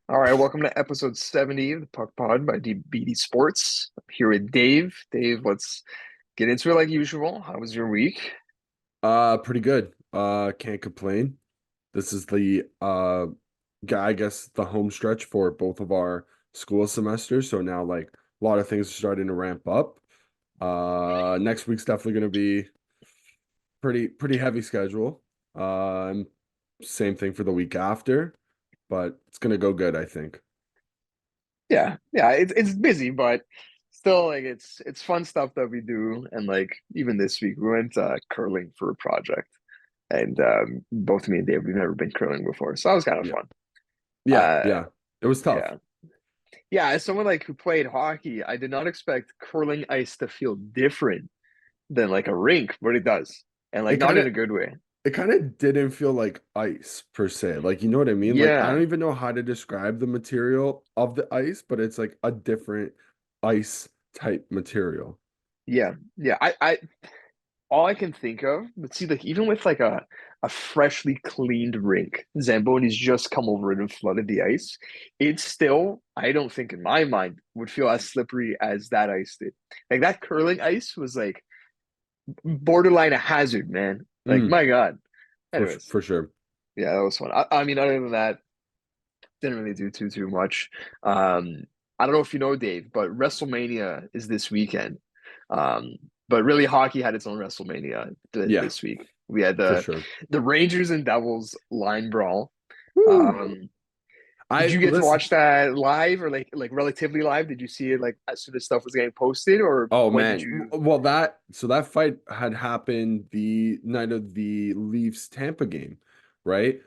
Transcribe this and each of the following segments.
All right, welcome to episode 70 of the Puck Pod by DBD Sports. I'm here with Dave. Dave, let's get into it like usual. How was your week? Pretty good. Can't complain. This is the I guess the home stretch for both of our school semesters. So now like a lot of things are starting to ramp up. Next week's definitely gonna be pretty heavy schedule. Um, Same thing for the week after, but it's gonna go good, I think. Yeah, it's busy, but still like it's fun stuff that we do. And like even this week we went curling for a project. And both me and Dave, we've never been curling before. So that was kind of Yeah. fun. Yeah, Uh yeah. It was tough. yeah. Yeah, as someone like who played hockey, I did not expect curling ice to feel different than like a rink, but it does. And like It not kind in of a good way. it kind of didn't feel like ice per se. Like, you know what I mean? Like, I Yeah. don't even know how to describe the material of the ice, but it's like a different ice type material. Yeah. I all I can think of, but see, like even with like a freshly cleaned rink, Zamboni's just come over it and flooded the ice. It still, I don't think in my mind, would feel as slippery as that ice did. Like that curling ice was like borderline a hazard, man. Like Mm, my God. for Anyways, for sure. yeah, that was fun. I mean, other than that, didn't really do too much. I don't know if you know, Dave, but WrestleMania is this weekend. Um, but really, hockey had its own WrestleMania Yeah, this week. We had for sure. the Rangers and Devils line brawl. Woo. Um, did I you get to listen. watch that live or like relatively live? Did you see it like as soon as stuff was getting posted, or Oh when did man. you? Well, that fight had happened the night of the Leafs Tampa game, right?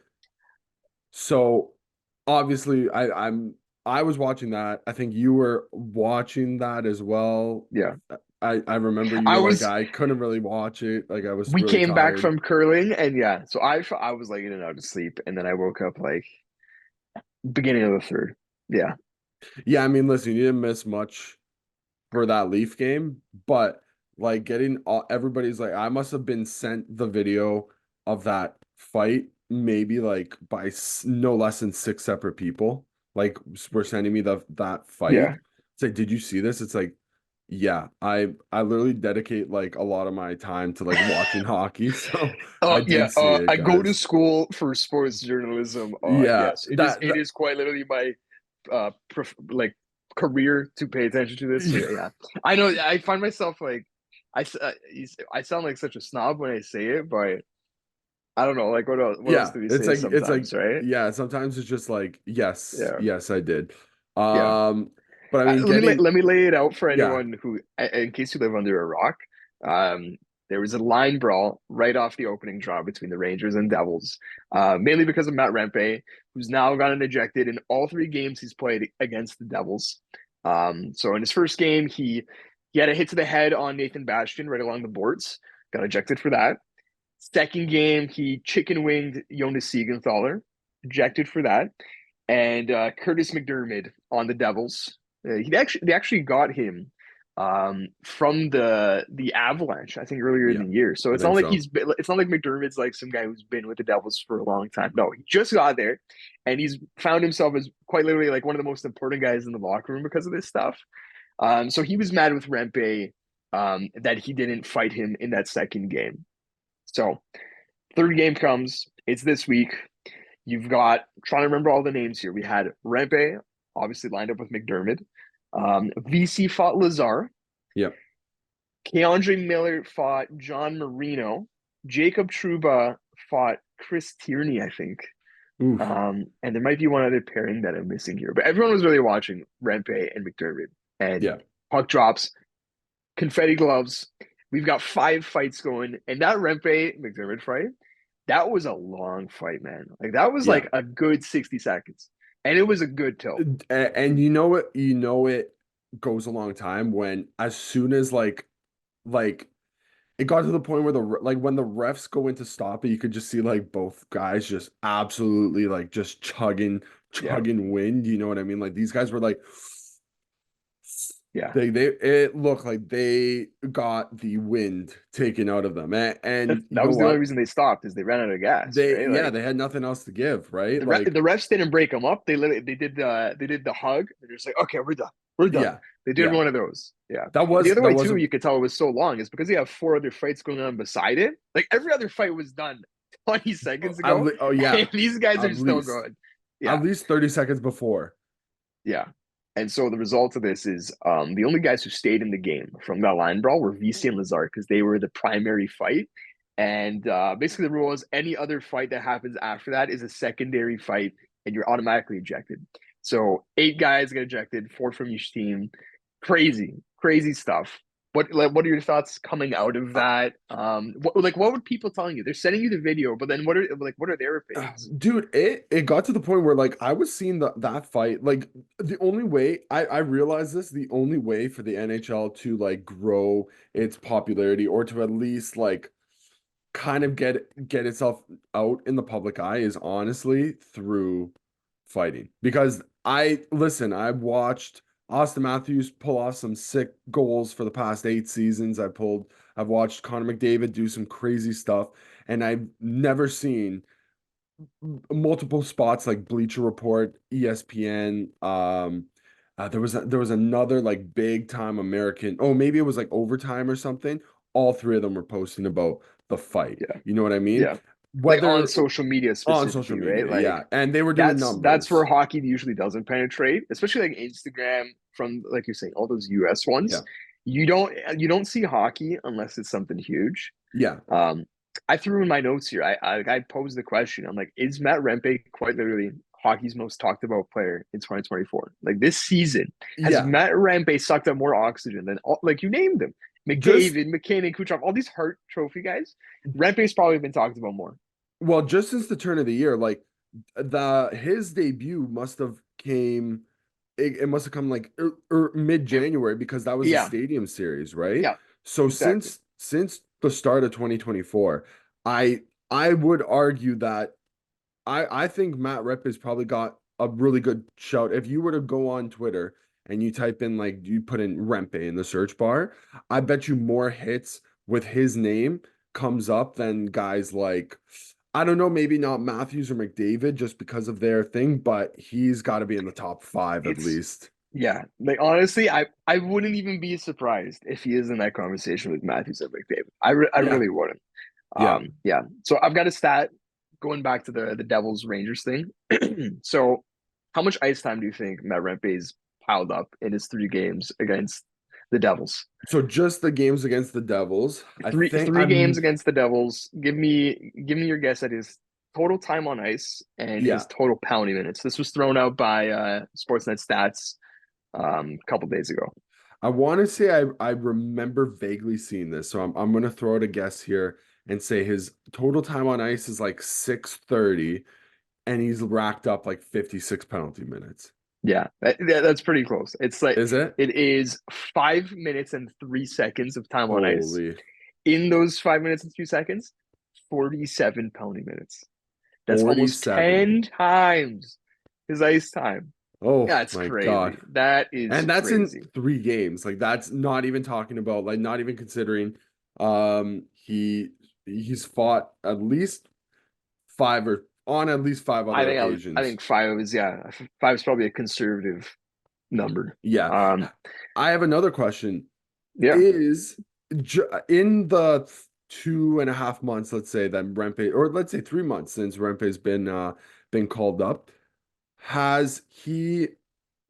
So obviously I was watching that. I think you were watching that as well. Yeah, I remember you I were like was. I couldn't really watch it. Like I was We really came back tired. from curling, and yeah, so I was like in and out of sleep, and then I woke up like beginning of the third. Yeah. Yeah, I mean, listen, you didn't miss much for that Leaf game, but like getting everybody's like I must have been sent the video of that fight maybe like by no less than six separate people. Like were sending me the that fight. Yeah. It's like, did you see this? It's like, yeah, I literally dedicate like a lot of my time to like watching hockey, so Oh I yeah. did see it, I go to guys. school for sports journalism. Yeah, Yes, that it that is quite literally my like career to pay attention to this. So yeah, I know. I find myself like I sound like such a snob when I say it, but I don't know. Like what else yeah, do we say it's like sometimes, right? yeah, sometimes it's just like yes, Yeah. yes, I did. Yeah. Um, but I mean getting Let me lay it out for yeah, anyone who, in case you live under a rock. There was a line brawl right off the opening draw between the Rangers and Devils, mainly because of Matt Rempe, who's now gotten ejected in all three games he's played against the Devils. So in his first game, he had a hit to the head on Nathan Bastian right along the boards, got ejected for that. Second game, he chicken winged Jonas Siegenthaler, ejected for that, and Curtis McDermott on the Devils. They actually got him from the Avalanche, I think earlier in yeah, the year. So I think so. it's not like McDermott's like some guy who's been with the Devils for a long time. No, he just got there, and he's found himself as quite literally like one of the most important guys in the locker room because of this stuff. So he was mad with Rempe that he didn't fight him in that second game. So third game comes. It's this week. You've got trying to remember all the names here. We had Rempe, obviously lined up with McDermott. VC fought Lazar. Yep. Keandre Miller fought John Marino. Jacob Truba fought Chris Tierney, I think. Oof. And there might be one other pairing that I'm missing here, but everyone was really watching Rempe and McDermott. And Yeah. puck drops, confetti gloves. We've got five fights going, and that Rempe McDermott fight, that was a long fight, man. Like that was Yeah. like a good 60 seconds. And it was a good tilt. And you know what? You know it goes a long time when as soon as like it got to the point where like when the refs go in to stop it, you could just see like both guys just absolutely like just Yeah. chugging wind. You know what I mean? Like these guys were like Yeah. They it looked like they got the wind taken out of them. And you That know was the only what? reason they stopped is they ran out of gas, They right? yeah, Like they had nothing else to give, right? Like, the refs didn't break them up. They did the hug. They're just like, okay, we're done. We're done. yeah, They did yeah. one of those. Yeah. That And the was other that way was too, a you could tell it was so long is because they have four other fights going on beside it. Like every other fight was done 20 seconds ago, oh yeah, and these guys are at still least going. Yeah. 30 seconds before. Yeah. And so the result of this is the only guys who stayed in the game from that line brawl were VC and Lazard because they were the primary fight. And basically, the rule is any other fight that happens after that is a secondary fight, and you're automatically ejected. So 8 guys get ejected, 4 from each team. Crazy, crazy stuff. What are your thoughts coming out of that? What would people telling you? They're sending you the video, but then what are their opinions? Dude, it got to the point where like I was seeing that fight. Like the only way I realized this, the only way for the NHL to like grow its popularity or to at least like kind of get itself out in the public eye is honestly through fighting. Because I've watched Austin Matthews pull off some sick goals for the past 8 seasons. I've watched Connor McDavid do some crazy stuff, and I've never seen multiple spots like Bleacher Report, ESPN. There was another like big time American. Oh, maybe it was like Overtime or something. All three of them were posting about the fight. Yeah, You know what I mean? yeah. Like on Whether social media on social specifically, right? media, yeah, Like and they were doing that's where numbers. hockey usually doesn't penetrate, especially like Instagram from like you're saying, all those US Yeah, ones. You don't see hockey unless it's something huge. yeah, Um, I threw in my notes here. I posed the question. I'm like, is Matt Rempe quite literally hockey's most talked about player in 2024? Like this season, has yeah. Matt Rempe sucked up more oxygen than all, like you named them? Just McDavid, McKinnon, Kucherov, all these Hart Trophy guys. Rempe's probably been talked about more. well, just since the turn of the year, like the his debut must have came. It must have come like mid January because that was the Yeah, Stadium Series, right? yeah, So exactly. since the start of 2024, I would argue that I think Matt Rep has probably got a really good shout. If you were to go on Twitter and you type in like you put in Rempe in the search bar, I bet you more hits with his name comes up than guys like I don't know, maybe not Matthews or McDavid just because of their thing, but he's got to be in the top five at It's least. Yeah, like honestly, I wouldn't even be surprised if he is in that conversation with Matthews and McDavid. I Yeah, really wouldn't. yeah. Yeah. So I've got a stat going back to the Devils Rangers thing. So, how much ice time do you think Matt Rempe's piled up in his 3 games against the Devils? So just the games against the Devils, I think Three games against the Devils. Give me your guess at his total time on ice and his yeah. total penalty minutes. This was thrown out by Sportsnet Stats a couple days ago. I want to say I remember vaguely seeing this, so I'm gonna throw out a guess here and say his total time on ice is like 630, and he's racked up like 56 penalty minutes. Yeah, that's pretty close. It's like Is it? it is 5 minutes and 3 seconds of time on ice. Holy In those 5 minutes and 3 seconds, 47 penalty minutes. That's almost 47. 10 times his ice time. Oh That's my God. crazy. That is And that's in crazy. 3 games. Like that's not even talking about like not even considering he's fought at least five or on at least five other I occasions. think five is probably a conservative number. Yeah. Um, I have another question. yeah, Is in the 2.5 months, let's say that Rempe, or let's say 3 months since Rempe's been called up, has he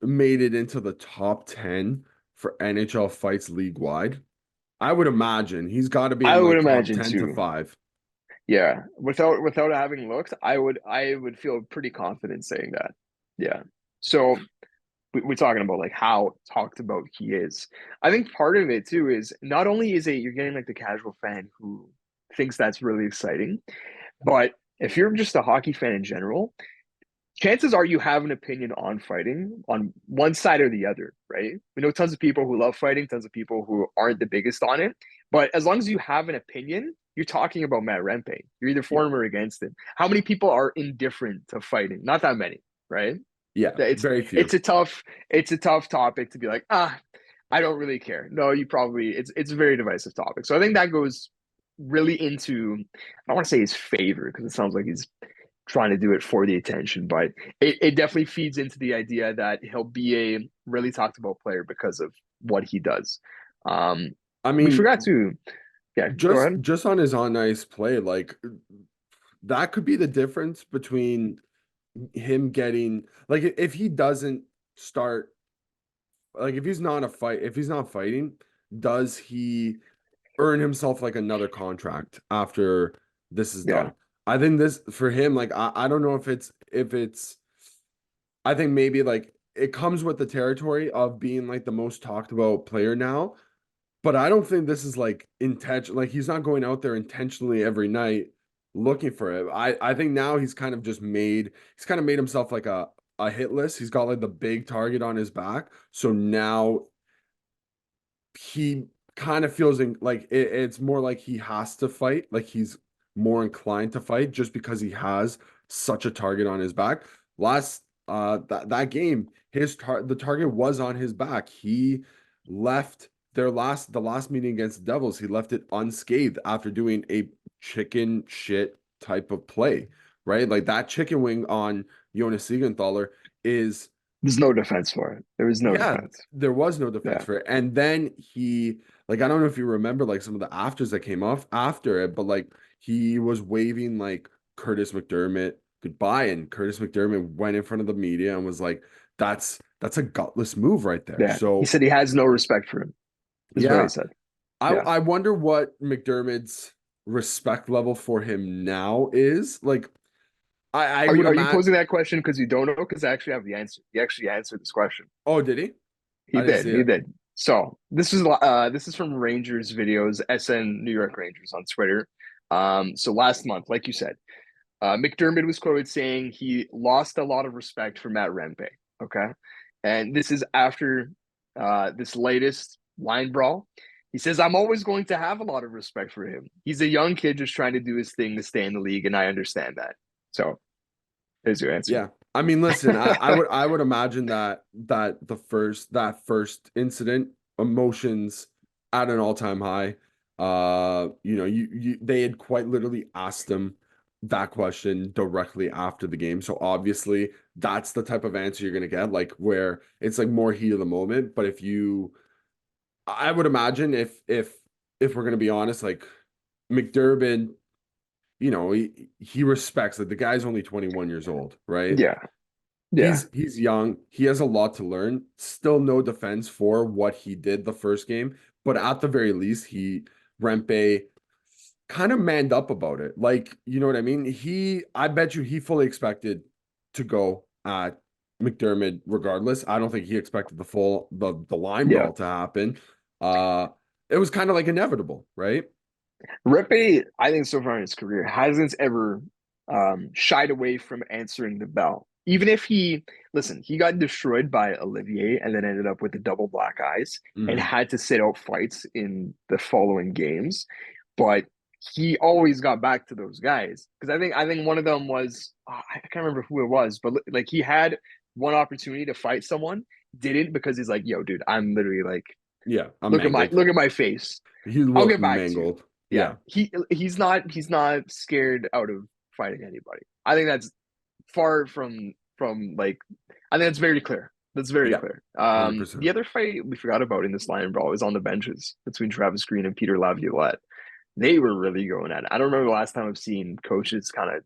made it into the top 10 for NHL fights league wide? I would imagine he's got to be I in would like top imagine 10 to too. 5. Yeah, without having looked, I would feel pretty confident saying that. Yeah. So we're talking about like how talked about he is. I think part of it too is not only is it you're getting like the casual fan who thinks that's really exciting, but if you're just a hockey fan in general, chances are you have an opinion on fighting on one side or the other, right? We know tons of people who love fighting, tons of people who aren't the biggest on it. But as long as you have an opinion, you're talking about Matt Rempe. You're either for Yeah. him or against him. How many people are indifferent to fighting? Not that many, right? Yeah, It's very it's few. a tough it's a tough topic to be like, I don't really care. No, you probably it's a very divisive topic. So I think that goes really into I don't want to say his favor because it sounds like he's trying to do it for the attention, but it definitely feeds into the idea that he'll be a really talked about player because of what he does. Um, I we mean, forgot to, yeah, go just ahead. just on his on ice play, like that could be the difference between him getting like if he doesn't start like if he's not fighting, does he earn himself like another contract after this is Yeah, done? I think this for him, like I don't know if it's I think maybe like it comes with the territory of being like the most talked about player now, but I don't think this is like intention. Like he's not going out there intentionally every night looking for it. I think now he's kind of made himself like a hit list. He's got like the big target on his back. So now he kind of feels like it's more like he has to fight. Like he's more inclined to fight just because he has such a target on his back. Last that game, the target was on his back. He left the last meeting against the Devils. He left it unscathed after doing a chicken shit type of play, right? Like that chicken wing on Jonas Siegenthaler is there's no defense for it. There was no yeah, defense. there was no defense Yeah, for it. And then like, I don't know if you remember like some of the afters that came off after it, but like he was waving like Curtis McDermott goodbye. And Curtis McDermott went in front of the media and was like, that's a gutless move right there. yeah. He So said he has no respect for him. Is what he yeah, said. Yeah. I wonder what McDermott's respect level for him now is. Like, I Are would you imagine. posing that question because you don't know? Because I actually have the answer. He actually answered this question. Oh, did he? He I didn't did. see He it. did. So this is from Rangers videos, SN New York Rangers on Twitter. So last month, like you said, McDermott was quoted saying he lost a lot of respect for Matt Rempe. Okay, and this is after this latest line brawl. He says, "I'm always going to have a lot of respect for him. He's a young kid just trying to do his thing to stay in the league, and I understand that." So there's your answer. Yeah. I mean, listen, I would imagine that that first incident, emotions at an all-time high. You they had quite literally asked him that question directly after the game. So obviously that's the type of answer you're gonna get, like where it's like more heat of the moment. But I would imagine if we're gonna be honest, like McDermott, he respects like the guy's only 21 years old, right? Yeah, yeah, He's young. He has a lot to learn. Still no defense for what he did the first game, but at the very least, Rempe kind of manned up about it. Like, you know what I mean? I bet you he fully expected to go at McDermott regardless. I don't think he expected the line yeah. brawl to happen. Uh, it was kind of like inevitable, right? Rempe, I think so far in his career, hasn't ever shied away from answering the bell. Even if he got destroyed by Olivier and then ended up with the double black eyes and Mhm. had to sit out fights in the following games. But he always got back to those guys because I think one of them was I can't remember who it was, but like he had one opportunity to fight someone, didn't because he's like, "Yo, dude, I'm literally like, Yeah, I'm mangled. look at my face. He I'll looked get back to you." mangled. Yeah, Yeah. he's not scared out of fighting anybody. I think that's far from like I think that's very clear. That's very Yeah. clear. The 100%. other fight we forgot about in this line brawl is on the benches between Travis Green and Peter Laviolette. They were really going at it. I don't remember the last time I've seen coaches kind of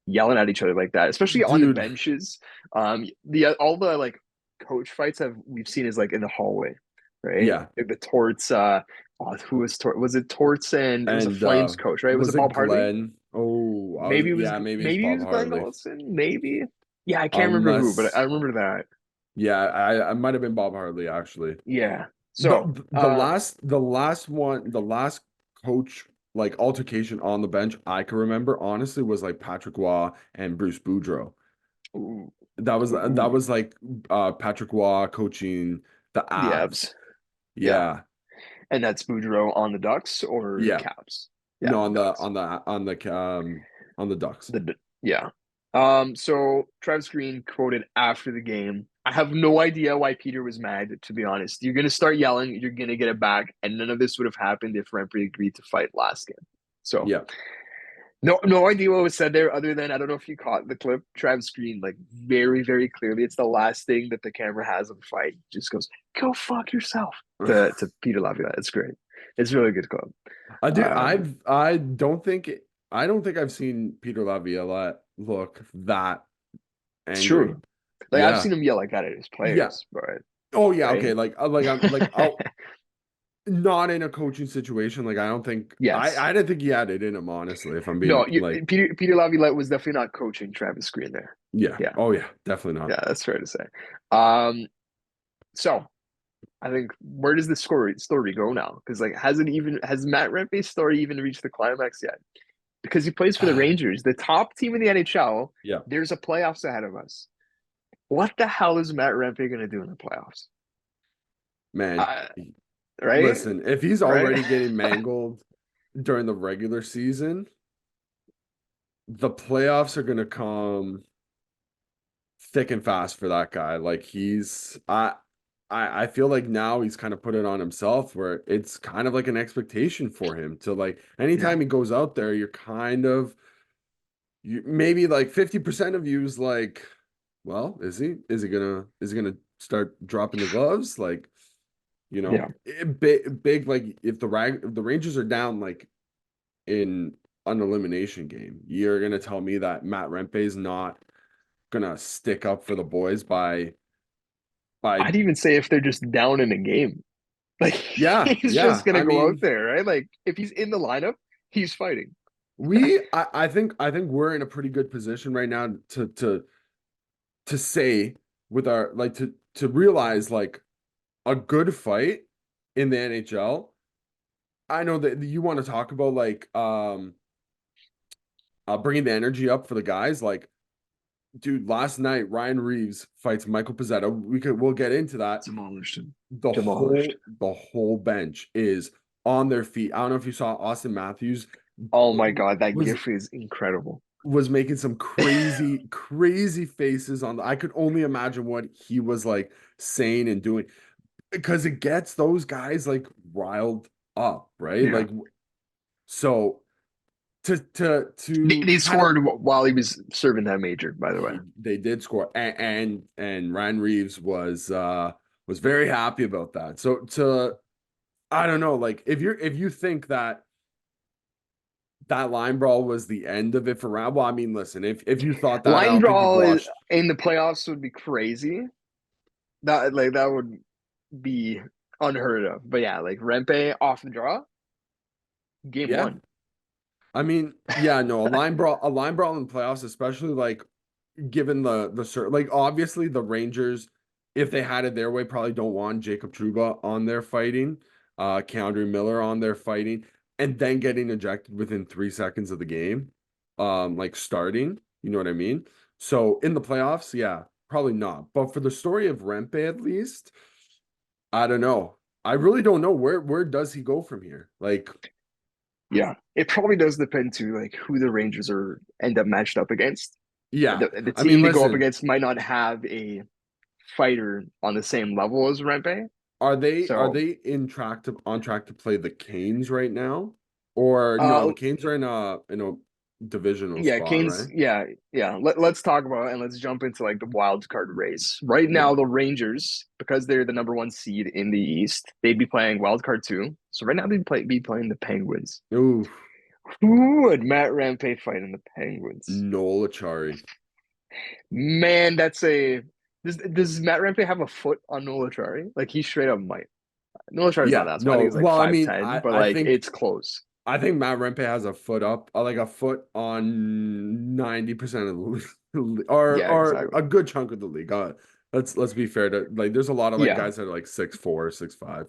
yelling at each other like that, especially on the Dude, benches. The all the like coach fights have we've seen is like in the hallway, right? yeah. Like the Torts, who was Was it Torts and it was a And Flames coach, right? Was was it it Bob Hartley? Glenn? Oh, yeah, maybe it's Maybe it Bob was Glenn Hartley. Gulson, maybe. Yeah, I can't remember who, but I Unless remember that. yeah, I might have been Bob Hartley actually. Yeah. The So, the last coach like altercation on the bench I can remember honestly was like Patrick Waugh and Bruce Boudreau. ooh, That ooh, was like Patrick Waugh coaching the the Avs. Avs. Yeah, Yeah. and that's Boudreaux on the Ducks or the Yeah. Caps. Yeah, No, Ducks. on the Ducks. Yeah. So Travis Green quoted after the game. I have no idea why Peter was mad, to be honest. You're gonna start yelling, you're gonna get it back, and none of this would have happened if Rempe agreed to fight last game. So Yeah. no idea what was said there, other than I don't know if you caught the clip. Travis Green, like very clearly, it's the last thing that the camera has of the fight. Just goes, "Go fuck yourself" to Peter Laviolette. It's great. It's a really good clip. I do. Um, I don't think I've seen Peter Laviolette look that it's angry. true. Like I've Yeah. seen him yell like that at his Yeah. players, but Oh yeah. right. Okay. Like I'm like I'll not in a coaching situation. Like I don't think Yes. I didn't think he had it in him, honestly, if I'm being No, like, Peter Laviolette was definitely not coaching Travis Green there. yeah. Yeah, Oh yeah, definitely not. yeah, that's fair to say. Um, so I think where does the story go now? Because like has Matt Rempe's story even reached the climax yet? Because he plays for the Rangers, the top team in the NHL. Yeah. There's a playoffs ahead of us. What the hell is Matt Rempe gonna do in the playoffs? Man, Uh, right, listen, if he's right. already getting mangled during the regular season, the playoffs are gonna come thick and fast for that guy. Like I feel like now he's kind of put it on himself where it's kind of like an expectation for him to like Yeah, anytime he goes out there, you're kind of you maybe like 50% of you is like, well, is he? Is he gonna start dropping the gloves? Like, yeah. big like if the Rangers are down like in an elimination game, you're gonna tell me that Matt Rempe is not gonna stick up for the boys by I'd even say if they're just down in a game. Like yeah, he's just yeah. gonna I go out mean, there, right? Like if he's in the lineup, he's fighting. I think we're in a pretty good position right now to say with our like to realize like a good fight in the NHL. I know that you want to talk about like bringing the energy up for the guys. Like, dude, last night Ryan Reeves fights Michael Pizzetta. We'll get into that. Demolished him. The Demolished. whole bench is on their feet. I don't know if you saw Austin Matthews Oh my God, that was gif is incredible. making some crazy faces on the I could only imagine what he was like saying and doing because it gets those guys like riled up, right? Yeah. Like so to They kind of scored while he was serving that major, by the way. they did score and Ryan Reeves was very happy about that. So to I don't know, like if you think that that line brawl was the end of it for round, well, I mean, listen, if you thought that, I Line don't think you've brawl watched. in the playoffs would be crazy. That would be unheard of. But yeah, like Rempe off the draw, game Yeah, one. I mean, yeah, no, a line brawl in the playoffs, especially like given like obviously the Rangers, if they had it their way, probably don't want Jacob Trouba on their fighting, Keandre Miller on their fighting, and then getting ejected within 3 seconds of the game, like starting. You know what I mean? So in the playoffs, yeah, probably not. But for the story of Rempe, at least, I don't know. I really don't know where does he go from here? Like, Yeah, it probably does depend to like who the Rangers are end up matched up against. yeah, The I mean, team they go up listen. against might not have a fighter on the same level as Rempe. Are So, they in track to on track to play the Canes right now? Or no, uh, the Canes are in a divisional yeah, spot, Kane's, right? yeah. Let's talk about it and let's jump into like the wild card race. Right Yeah. now, the Rangers, because they're the number one seed in the East, they'd be playing wild card two. So right now be playing the Penguins. Ooh, Who would Matt Rampay fight in the Penguins? Nola Chari. Man, that's a does Matt Rampay have a foot on Noah Chari? Like he straight up might. Noah Chari's not Yeah, that small. I think no. he's like Well, I mean, 5'10", but like it's close. I think Matt Rempe has a foot up, like a foot on 90% of the league, Yeah, or exactly. a good chunk of the league. Let's be fair to like. There's a lot of like Yeah, guys that are like 6'4", 6'5".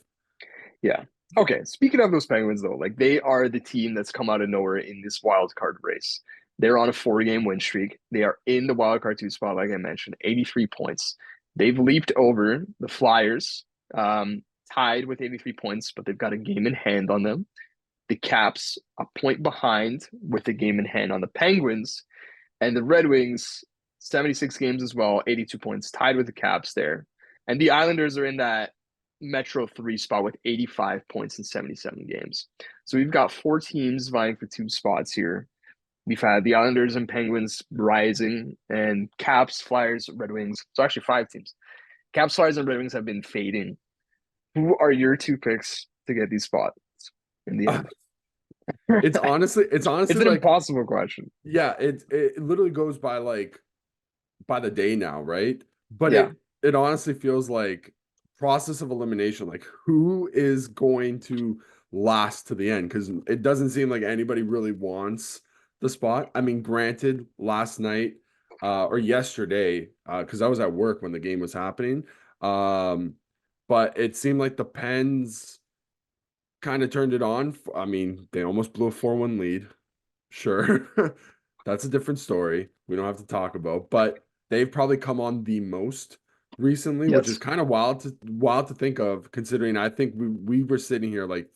yeah. Okay, speaking of those Penguins though, like they are the team that's come out of nowhere in this wild card race. They're on a 4-game win streak. They are in the wild card two spot, like I mentioned, 83 points. They've leaped over the Flyers, tied with 83 points, but they've got a game in hand on them. The Caps a point behind with the game in hand on the Penguins, And the Red Wings, 76 games as well, 82 points, tied with the Caps there. And the Islanders are in that Metro 3 spot with 85 points in 77 games. So we've got four teams vying for two spots here. We've had the Islanders and Penguins rising, and Caps, Flyers, Red Wings. So actually five teams. Caps, Flyers, and Red Wings have been fading. Who are your two picks to get these spots in the end? It's It's honestly an like, impossible question. yeah, it literally goes by like by the day now, right? But Yeah. it honestly feels like process of elimination, like who is going to last to the end? Because it doesn't seem like anybody really wants the spot. I mean, granted, last night or yesterday, because I was at work when the game was happening, but it seemed like the Pens kind of turned it on. I mean, they almost blew a 4-1 lead. Sure. That's a different story. We don't have to talk about, but they've probably come on the most recently, which is Yes. kind of wild to think of, considering I think we were sitting here like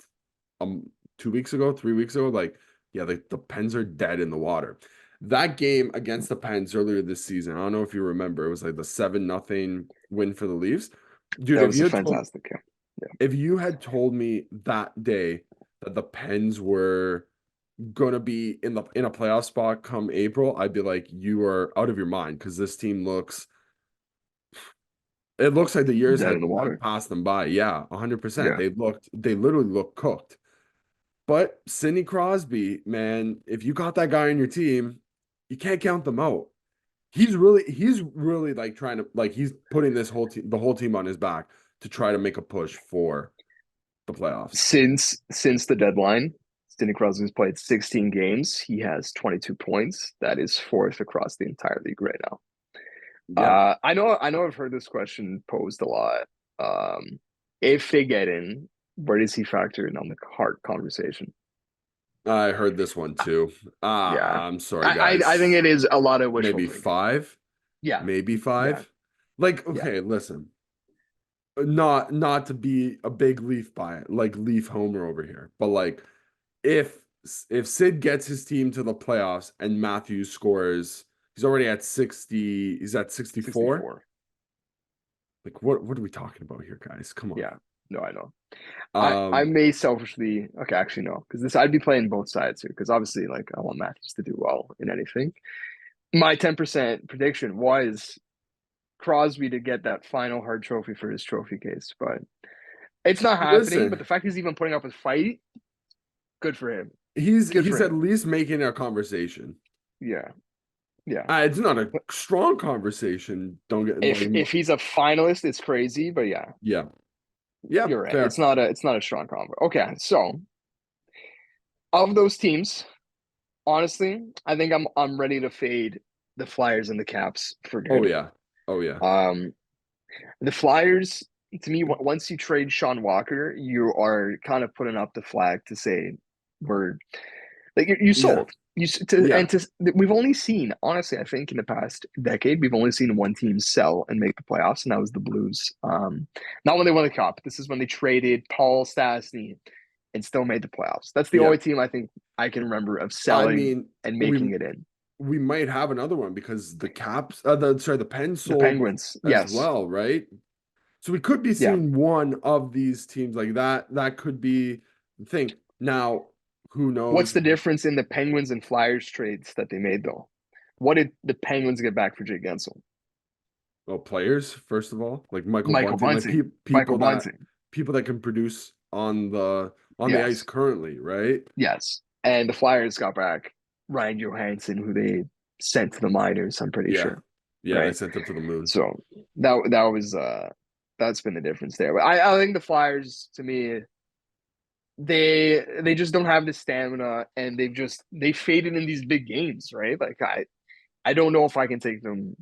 2 weeks ago, 3 weeks ago, like, yeah, the Pens are dead in the water. That game against the Pens earlier this season, I don't know if you remember, it was like the 7-0 win for the Leafs. Dude, That was a fantastic game. Yeah. if you had told me that day that the Pens were gonna be in a playoff spot come April, I'd be like, you are out of your mind because this team looks it looks like the years Dead in the had water. passed them by. Yeah, 100%. Yeah. They literally looked cooked. But Sidney Crosby, man, if you got that guy on your team, you can't count them out. He's really like trying to like he's putting the whole team on his back to try to make a push for the playoffs. Since the deadline, Sidney Crosby's played 16 games. He has 22 points. That is fourth across the entire league right now. Yeah, I know I've heard this question posed a lot. If they get in, where does he factor in on the Hart conversation? I heard this one too. Yeah. I'm sorry, I think guys. it is a lot of wishful Maybe thinking. five, Yeah. maybe Yeah. five. Like, Yeah. okay, listen. Not to be a big Leaf homer over here, but like if if Sid gets his team to the playoffs and Matthews scores, he's already at 60, he's at 64. 64. Like what are we talking about here, guys? Come on. Yeah. No, I know. I Um, may selfishly okay, actually no, because this I'd be playing both sides here because obviously like I want Matthews to do well in anything. My 10% prediction was Crosby to get that final hard trophy for his trophy case, but it's not happening. But listen, the fact he's even putting up a fight, good for him. Good he's for at him. least making a conversation. Yeah, yeah. It's not a But strong conversation. Don't get like, if he's a finalist, it's crazy. But yeah, yeah, yeah, you're right. fair. It's not a strong combo. Okay, so of those teams, honestly, I think I'm ready to fade the Flyers and the Caps for Oh good. yeah, oh yeah, Um, the Flyers, to me, once you trade Sean Walker, you are kind of putting up the flag to say we're like you yeah, sold. To yeah, and to we've only seen honestly, I think in the past decade, we've only seen one team sell and make the playoffs, and that was the Blues. Not when they won the cup. This is when they traded Paul Stastny and still made the playoffs. That's the yeah. only team I think I can remember of I selling mean, and we making it in. we might have another one because the Pens The sold Penguins, as yes, well, right? So we could be yeah. seeing one of these teams like that. That could be the thing. Now, who What's knows? the difference in the Penguins and Flyers trades that they made though? What did the Penguins get back for Jake Gensel? Well, players, first of all, like Michael Michael Bunting, like Bunting. Michael people Bunting. that can produce on the ice Yes. currently, right? Yes. And the Flyers got back Ryan Johansson, who they sent to the minors, I'm pretty Yeah. sure. Yeah, they Right. sent him to the moon. So that was that's been the difference there. But I think the Flyers to me they just don't have the stamina and they faded in these big games, right? Like I don't know if I can take them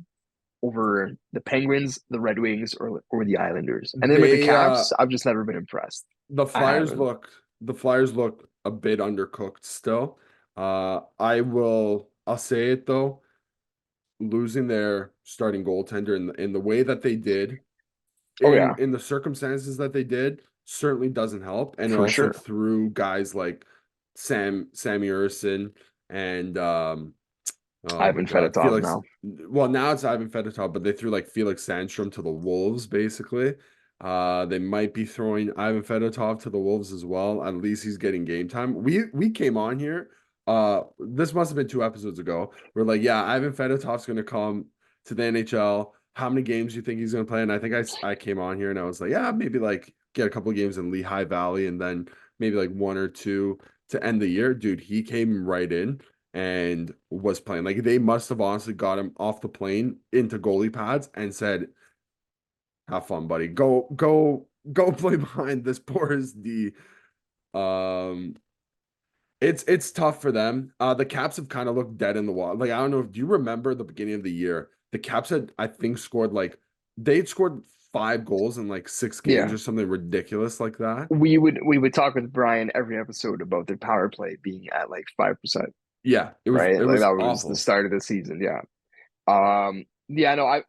over the Penguins, the Red Wings, or the Islanders. And then with the They Caps, I've just never been impressed. the I Flyers haven't. look the Flyers look a bit undercooked still. I'll say it though, losing their starting goaltender in the way that they did Oh yeah, in the circumstances that they did certainly doesn't help. And it for also sure. threw guys like Sammy Urson and Oh my Ivan God. Fedotov Felix, now. well, now it's Ivan Fedotov, but they threw like Felix Sandstrom to the Wolves, basically. They might be throwing Ivan Fedotov to the Wolves as well. At least he's getting game time. We came on here. This must have been 2 episodes ago. We're like, yeah, Ivan Fedotov's gonna come to the NHL. How many games do you think he's gonna play? And I think I came on here and I was like, yeah, maybe like get a couple of games in Lehigh Valley and then maybe like one or two to end the year. Dude, he came right in and was playing. Like they must have honestly got him off the plane into goalie pads and said, "Have fun, buddy. Go play behind this porous D." Um, it's tough for them. The Caps have kind of looked dead in the water. Like I don't know. Do you remember the beginning of the year? The Caps had, I think, scored like they'd scored 5 goals in like 6 games Yeah. or something ridiculous like that. We would talk with Brian every episode about their power play being at like 5%, Yeah, right? it Like was that was the awful. start of the season. Yeah. Yeah, no, I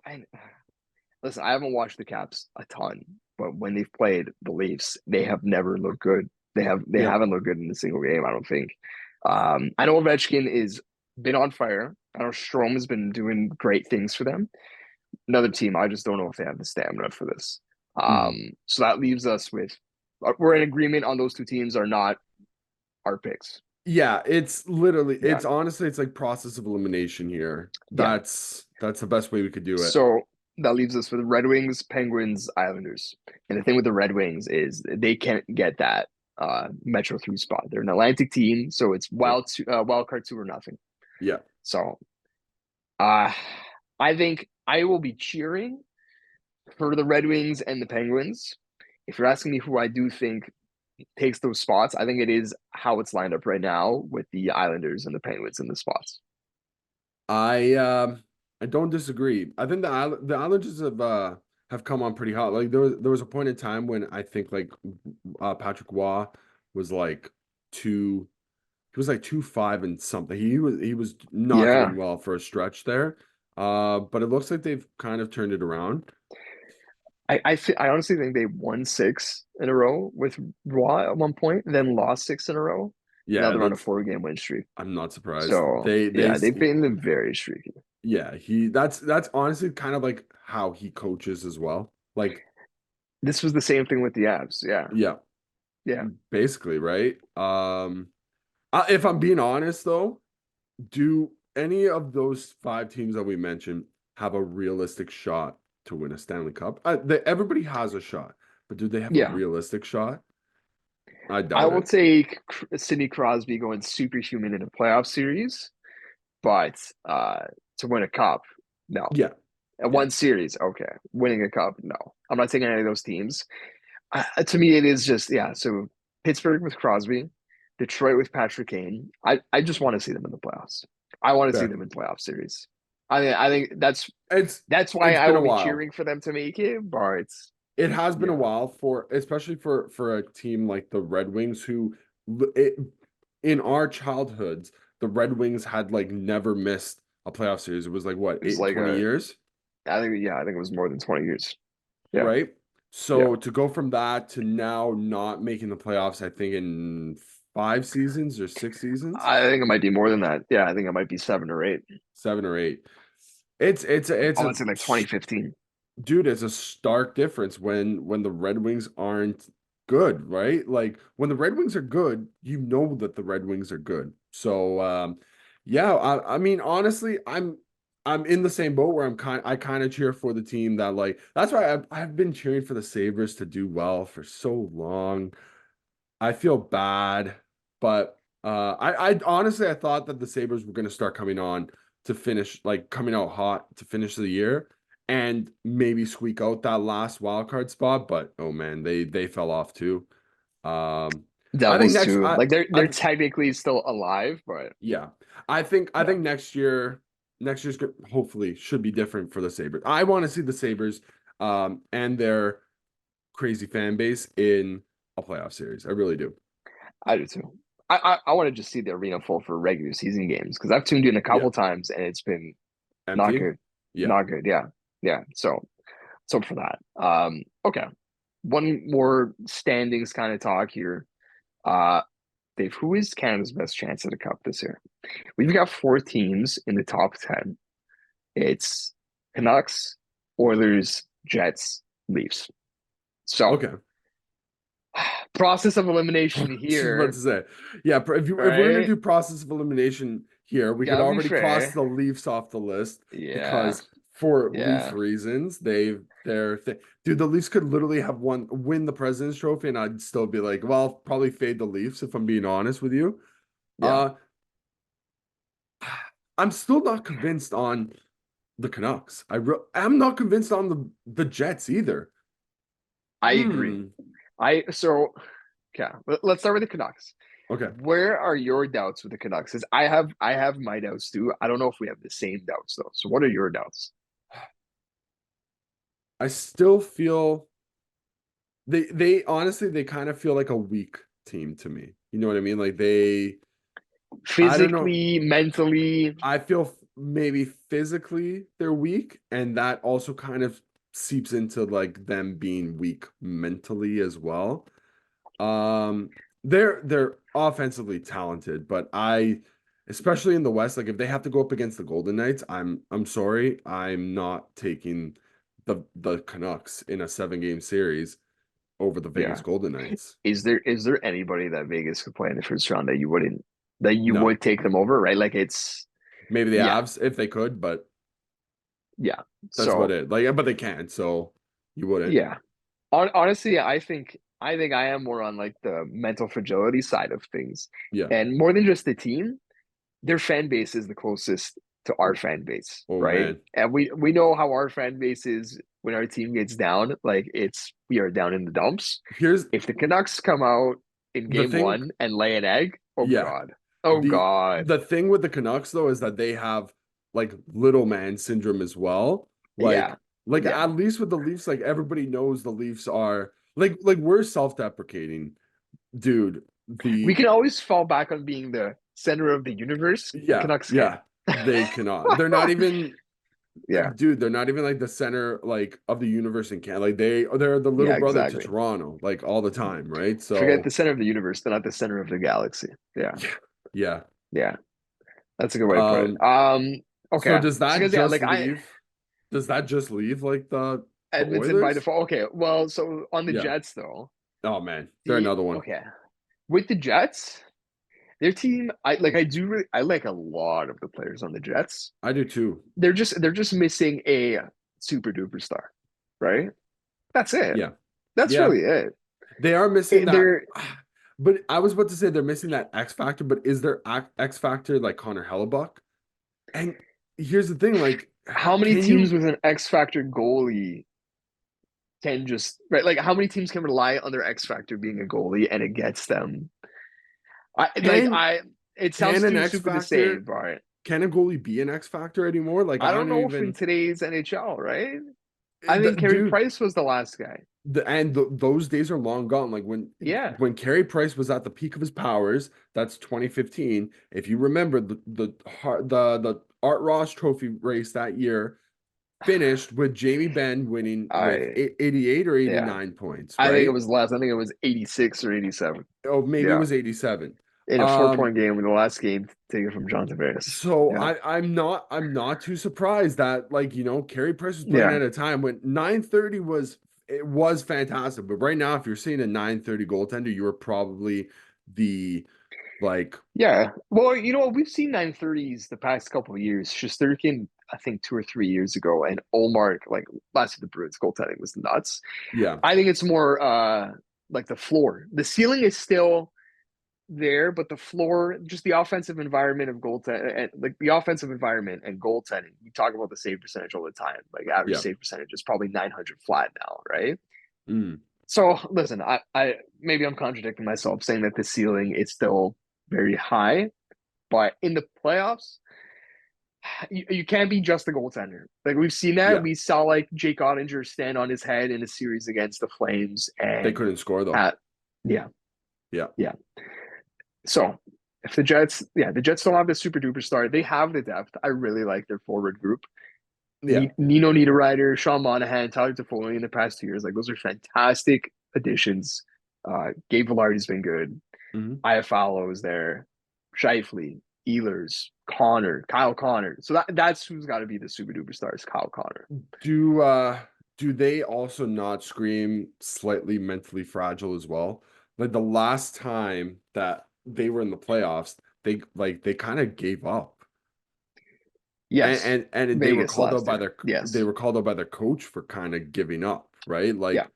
listen, I haven't watched the Caps a ton, but when they've played the Leafs, they have never looked good. They Yeah. haven't looked good in a single game, I don't think. I know Ovechkin is been on fire. I know Strome has been doing great things for them. Another team, I just don't know if they have the stamina for this. Mhm. So that leaves us with we're in agreement on those two teams are not our picks. Yeah, it's literally Yeah, it's honestly it's like process of elimination here. yeah. That's the best way we could do it. So that leaves us with Red Wings, Penguins, Islanders. And the thing with the Red Wings is they can't get that Metro 3 spot. They're an Atlantic team, so it's Yeah. wild card two or nothing. Yeah. So uh I think I will be cheering for the Red Wings and the Penguins. If you're asking me who I do think takes those spots, I think it is how it's lined up right now with the Islanders and the Penguins in the spots. I don't disagree. I think the Islanders have come on pretty hot. Like there was a point in time when I think like Patrick Waugh was like two he was like 2-5 and something. He was not Yeah, doing well for a stretch there. But it looks like they've kind of turned it around. I honestly think they won six in a row with Raw at one point, then lost six in a row. Now Yeah, they're on a that's 4 game win streak. I'm not surprised. So yeah, they've been very streaky. Yeah, that's honestly kind of like how he coaches as well. Like, This was the same thing with the Avs. Yeah, yeah, yeah, basically, right? If I'm being honest though, do any of those 5 teams that we mentioned have a realistic shot to win a Stanley Cup? Everybody has a shot, but do they have a yeah. realistic shot? I I doubt will it. take Sidney Crosby going superhuman in a playoff series, but to win a cup, no. Yeah, At yeah, one series, okay. Winning a cup, no. I'm not taking any of those teams. To me, it is just yeah. So Pittsburgh with Crosby, Detroit with Patrick Kane. I just want to see them in the playoffs. I want to see fair. them in playoff series. I think It's that's why it's I been will a be while. cheering for them to make it. But It has been a yeah, while for, especially for a team like the Red Wings, who it, in our childhoods, the Red Wings had like never missed a playoff series. It was like what, it was eight, like 20 a. years, I think it was more than 20 years. Yeah, right? yeah. So to go from that to now not making the playoffs, I think in 5 seasons or 6 seasons, I think it might be more than that. Yeah, I think it might be 7 or 8. 7 or 8. It's I a want to say like 2015. dude, it's a stark difference when the Red Wings aren't good, right? Like when the Red Wings are good, you know that the Red Wings are good. So yeah, I mean honestly, I'm in the same boat where I kind of cheer for the team that like that's why I've been cheering for the Sabres to do well for so long. I feel bad, but I honestly I thought that the Sabres were going to start coming on to finish like coming out hot to finish the year and maybe squeak out that last wild card spot, but oh man, they fell off too. Um, I think Devils next too. Like they're I technically still alive, but yeah, I yeah. think next year's hopefully should be different for the Sabres. I want to see the Sabres and their crazy fan base in a playoff series. I really do. I do too. I want to just see the arena full for regular season games because I've tuned in a Yeah. couple times and it's been not Empty? good. Yeah. Not good. Yeah. Yeah. So for that. Okay. One more standings kind of talk here. Uh Dave, who is Canada's best chance at a cup this year? We've got four teams in the top 10. It's Canucks, Oilers, Jets, Leafs. So, Okay. process of elimination Just about to here, say, yeah. If we're gonna right? do process of elimination here, we could Gotta be already cross fair. the Leafs off the list Yeah, because for Leaf yeah, reasons, dude, the Leafs could literally have win the President's Trophy, and I'd still be like, well, I'll probably fade the Leafs if I'm being honest with you. yeah. Uh, I'm still not convinced on the Canucks. I'm not convinced on the Jets either. I agree. Hmm. Okay, let's start with the Canucks. Okay. Where are your doubts with the Canucks? Because I have my doubts too. I don't know if we have the same doubts though. So what are your doubts? I still feel they honestly they kind of feel like a weak team to me. You know what I mean? Like I don't know. Physically, mentally, I feel maybe physically they're weak, and that also kind of seeps into like them being weak mentally as well. Um, they're offensively talented, but especially in the West, like if they have to go up against the Golden Knights, I'm sorry, I'm not taking the Canucks in a 7 game series over the Vegas yeah. Golden Knights. Is there anybody that Vegas could play in the first round that you No, would take them over, right? Like it's maybe the yeah, Avs if they could, but yeah. that's about So it. Like, but they can't, so you wouldn't. yeah. Honestly, I think I am more on like the mental fragility side of things. Yeah. And more than just the team, their fan base is the closest to our fan base, Oh right? man. And we know how our fan base is when our team gets down, like we are down in the dumps. Here's If the Canucks come out in the game thing. one and lay an egg, oh Yeah. God. Oh The God. the thing with the Canucks though is that they have like little man syndrome as well. Yeah. Like Yeah. at least with the Leafs, like everybody knows the Leafs are like we're self-deprecating, dude. We The can always fall back on being the center of the universe. The Yeah, Canucks can't. yeah, they cannot. They're not even Yeah. dude, they're not even like the center like of the universe in Canada. Like they're the little Yeah, brother to exactly. Toronto, like all the time, right? Forget the So center of the universe. They're not the center of the galaxy. Yeah. yeah, yeah. Yeah. That's a good way to put it. Um, so Okay. So because yeah, like does that just leave like the Edmonton by Oilers? default. Okay. Well, so on the Yeah. Jets though, Oh man, they're the another one. okay. With the Jets, their team, I like a lot of the players on the Jets. I do too. They're just missing a super duper star, right? That's it. Yeah. That's Yeah. really it. They are missing that. They're But I was about to say they're missing that X factor, but is there X factor like Connor Hellebuck? And here's the thing, like, how many can teams you with an X factor goalie can just right? Like how many teams can rely on their X factor being a goalie and it gets them? I like can I. It sounds can an too X stupid to say, factor but can a goalie be an X factor anymore? Like I I don't don't know if in even today's NHL, right? I think Carey dude, Price was the last guy. those days are long gone. Like Yeah. when Carey Price was at the peak of his powers, that's 2015. If you remember the Art Ross Trophy race that year finished with Jamie Benn winning with I 88 or yeah. 89 points, I think it right? was less. I think it was 86 or 87. Oh, maybe it Yeah. was 87. In a four Um, point game in the last game taken from John Tavares. so Yeah. I'm not too surprised that like Carey Price was playing Yeah. at a time when 930 was fantastic. But right now, if you're seeing a 930 goaltender, you are probably the like Yeah. Well, you know what? We've seen 930s the past couple of years. Shesterkin, I think 2 or 3 years ago, and Olmark, like last year the Bruins goaltending was nuts. yeah, I think it's more like the floor. The ceiling is still there, but the floor, just the offensive environment of goaltending, and like the offensive environment and goaltending. We talk about the save percentage all the time. Like average yeah. save percentage is probably 900 flat now, right? Mm, So listen, I maybe I'm contradicting myself saying that the ceiling is still very high, but in the playoffs, you can't be just a goaltender. Like we've seen that. yeah. We saw like Jake Ottinger stand on his head in a series against the Flames, They and couldn't score though. at yeah, Yeah, yeah. So if the Jets don't have the super duper star. They have the depth. I really like their forward group. yeah, Nino Niederreiter, Sean Monahan, Tyler Toffoli in the past 2 years. Like those are fantastic additions. Gabe Villardy's been good. Mhm. Iafallo is there, Shifley, Ehlers, Kyle Connor. So that's who's got to be the super duper stars, Kyle Connor. Do they also not scream slightly mentally fragile as well? Like the last time that they were in the playoffs, they kind of gave up. And, Yes, and they were Vegas called out last by year. their they Yes, were called out by their coach for kind of giving up, right? yeah, Like yeah.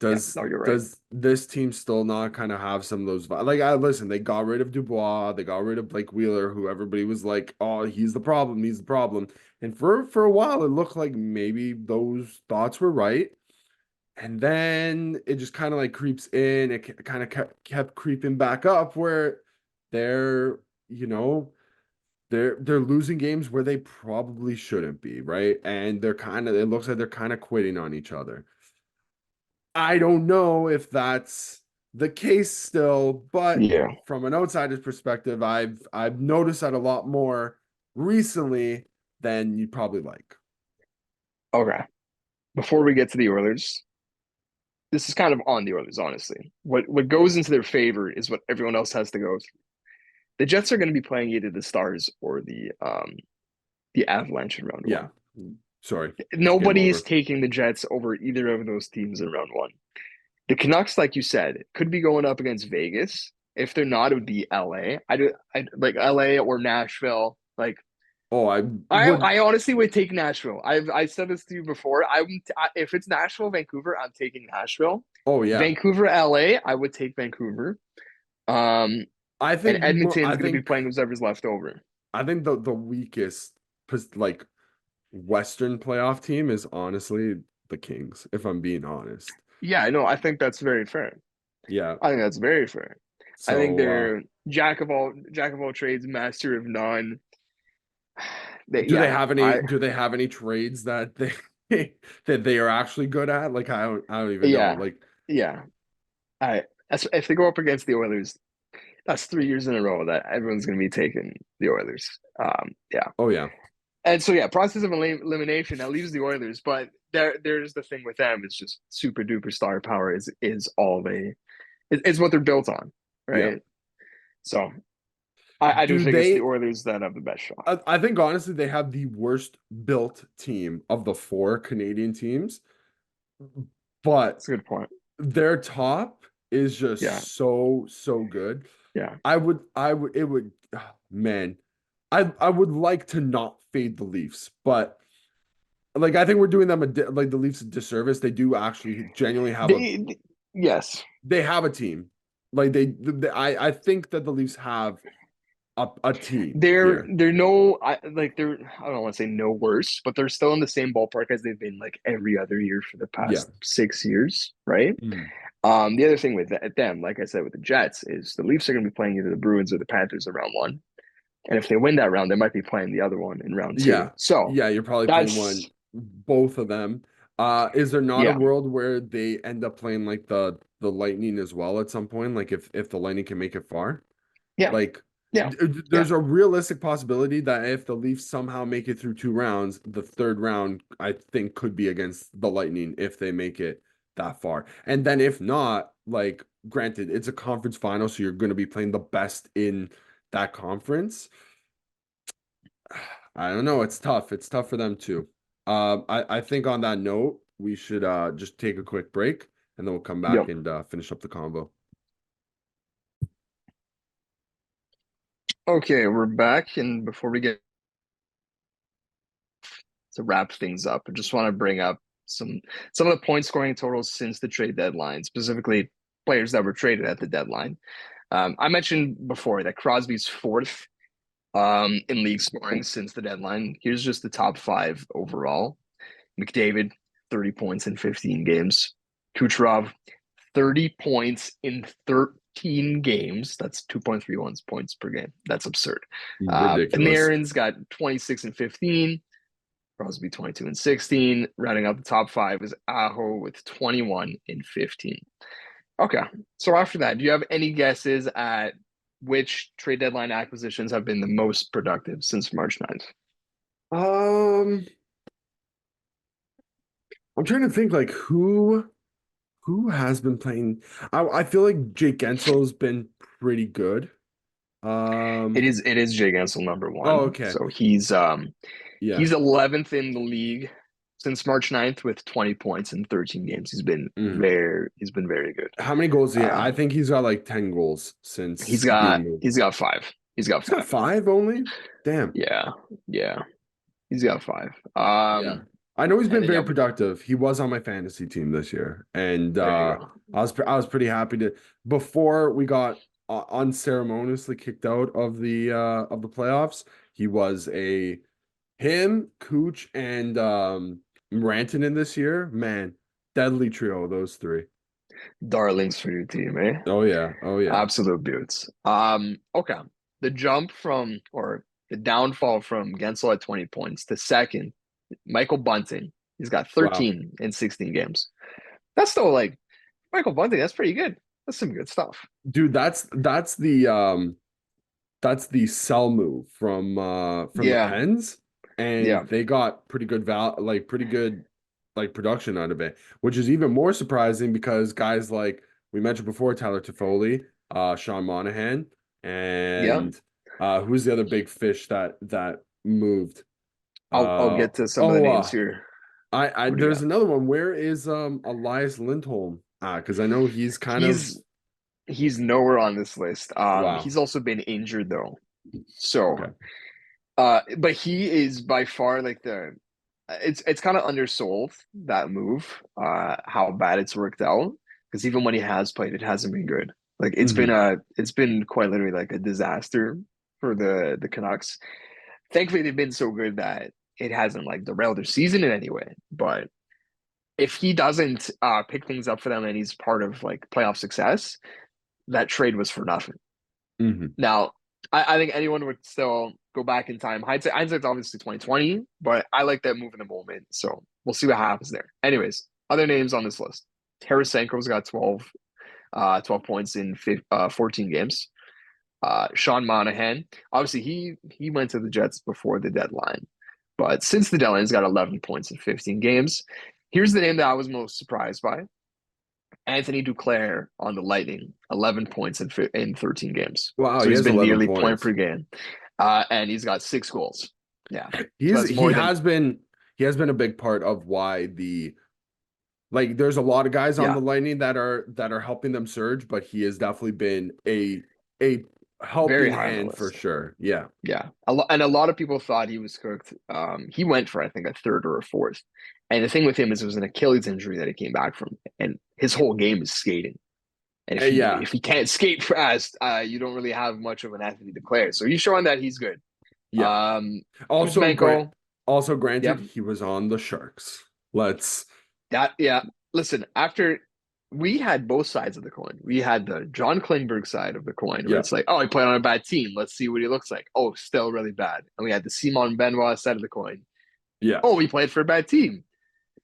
does No, you're right. does this team still not kind of have some of those like I listen, they got rid of Dubois, they got rid of Blake Wheeler, who everybody was like, "Oh, he's the problem, he's the problem." And for a while it looked like maybe those thoughts were right. And then it just kind of like creeps in, it kind of kept creeping back up where they're, you know, they're losing games where they probably shouldn't be, right? And they're kind of it looks like they're kind of quitting on each other. I don't know if that's the case still, but Yeah. from an outsider's perspective, I've noticed that a lot more recently than you'd probably like. Okay. Before we get to the Oilers, this is kind of on the Oilers, honestly. What goes into their favor is what everyone else has to go through. The Jets are going to be playing either the Stars or the Avalanche in round Yeah. one. Sorry. It's game Nobody is over. taking the Jets over either of those teams in round one. The Canucks, like you said, could be going up against Vegas. If they're not, it would be LA. I like LA or Nashville. Like Oh, I I, would. I honestly would take Nashville. I said this to you before. If it's Nashville, Vancouver, I'm taking Nashville. Oh yeah. Vancouver, LA, I would take Vancouver. Um, and I Edmonton's going to be think playing whoever's left over. the weakest like Western playoff team is honestly the Kings, if I'm being honest. Yeah, I know. I think that's very fair. Yeah. I think that's very fair. I think So they're jack of all trades, master of none. do they have any trades that they that they are actually good at? Like I don't even know. Yeah, Like yeah. I if they go up against the Oilers, that's 3 years in a row that everyone's going to be taking the Oilers. Yeah, oh yeah. and so yeah, process of elimination that leaves the Oilers, but there's the thing with them. It's just super duper star power is all they is what they're built on, Yeah. right? So I do Do think it's the they Oilers that have the best shot. I think honestly they have the worst built team of the four Canadian teams, but That's a good point. their top is Yeah, just so good. yeah. It would man. I would like to not fade the Leafs, but like I think we're doing them like the Leafs a disservice. They do actually genuinely have Yes, they have a team. Like I think that the Leafs have a team here. they're no they're I don't want to say no worse, but they're still in the same ballpark as they've been like every other year for the Yeah. past 6 years, right? Mm. The other thing with them, like I said with the Jets, is the Leafs are going to be playing either the Bruins or the Panthers in round one, and if they win that round, they might be playing the other one in round two. Yeah. So Yeah, you're probably playing that's both of them. Is there not a yeah, world where they end up playing like the Lightning as well at some point? Like if the Lightning can make it far? yeah, Like yeah, yeah, there's a realistic possibility that if the Leafs somehow make it through two rounds, the third round I think could be against the Lightning if they make it that far. And then if not, like granted, it's a conference final, so you're going to be playing the best in that conference. I don't know. It's tough. It's tough for them too. I think on that note, we should just take a quick break and then we'll come back yep. and finish up the convo. Okay, we're back, and before we get to wrap things up, I just want to bring up some of the point scoring totals since the trade deadline, specifically players that were traded at the deadline. I mentioned before that Crosby's fourth in league scoring since the deadline. Here's just the top five overall. McDavid, 30 points in 15 games. Kucherov, 30 points in 13 games. That's 2.31 points per game. That's absurd. Ridiculous. Panarin's got 26 and 15. Crosby 22 and 16. Rounding out the top five is Aho with 21 and 15. Okay. So after that, do you have any guesses at which trade deadline acquisitions have been the most productive since March 9th? Um, I'm trying to think like Who has been playing? I feel like Jake Gensel's been pretty good. It Um, is Jay Gensel number oh, one. okay. So Yeah. he's 11th in the league since March 9th with 20 points in 13 games. Mhm. He's been very good. How many goals? Yeah, I Um, think he's got like 10 goals since being moved. he's got five. He's got He's got five. five only? Damn. Yeah, yeah, he's got five. Yeah. I know he's And been then yeah, very productive. He was on my fantasy team this year. And there you go. I was pretty happy to before we got unceremoniously kicked out of the playoffs. He was a him, Cooch, and Rantanen this year. Man, deadly trio, those three. Darlings for your team, eh? Oh yeah. Oh yeah. Absolute beauts. Okay. The jump from or the downfall from Gensel at 20 points to second, Michael Bunting. He's got Wow. 13 in 16 games. That's still like Michael Bunting, that's pretty good. That's some good stuff. Dude, that's the sell move from the Yeah, Pens, and yeah, they got pretty good pretty good like production out of it, which is even more surprising because guys like we mentioned before, Tyler Toffoli, Sean Monahan, yeah. and who's the other big fish that moved? I'll Uh get to some of the oh names here. I Who do you there's got? another one. Where is Elias Lindholm? Because I know he's kind of He's he's nowhere on this list. wow. He's also been injured though. So Okay. but he is by far like the it's kind of undersold that move, how bad it's worked out. Because even when he has played, it hasn't been good. Like Hmm. it's been quite literally like a disaster for the Canucks. Thankfully, they've been so good that it hasn't like derailed their season in any way. But if he doesn't pick things up for them and he's part of like playoff success, that trade was for nothing. Hmm. Now, I think anyone would still go back in time. Hindsight's obviously 2020, but I like that move in the moment. So we'll see what happens there. Anyways, other names on this list. Tarasenko's got 12 points in 14 games. Sean Monahan, obviously he went to the Jets before the deadline, but since the deadline, he's got 11 points in 15 games. Here's the name that I was most surprised by: Anthony Duclair on the Lightning, 11 points in 13 games. Wow, So he he's has been 11 nearly point points. per game, and he's got 6 goals. Yeah, so He's that's more than he has been a big part of why the like there's a lot of guys on yeah, the Lightning that are helping them surge, but he has definitely been a very helping high on the hand for list. sure. Yeah. Yeah, and a lot of people thought he was cooked. He went for I think a third or a fourth, and the thing with him is it was an Achilles injury that he came back from, and his whole game is skating. And Yeah. if he can't skate fast, you don't really have much of an athlete to declare. So he's showing that he's good. Yeah. Um, Also grant Kuzmenko, also yeah, granted he was on the Sharks. Let's that yeah. Listen, after we had both sides of the coin, we had the John Klingberg side of the coin, where yeah. it's like, oh, he played on a bad team. Let's see what he looks like. Oh, still really bad. And we had the Simon Benoit side of the coin. Yeah. Oh, he played for a bad team.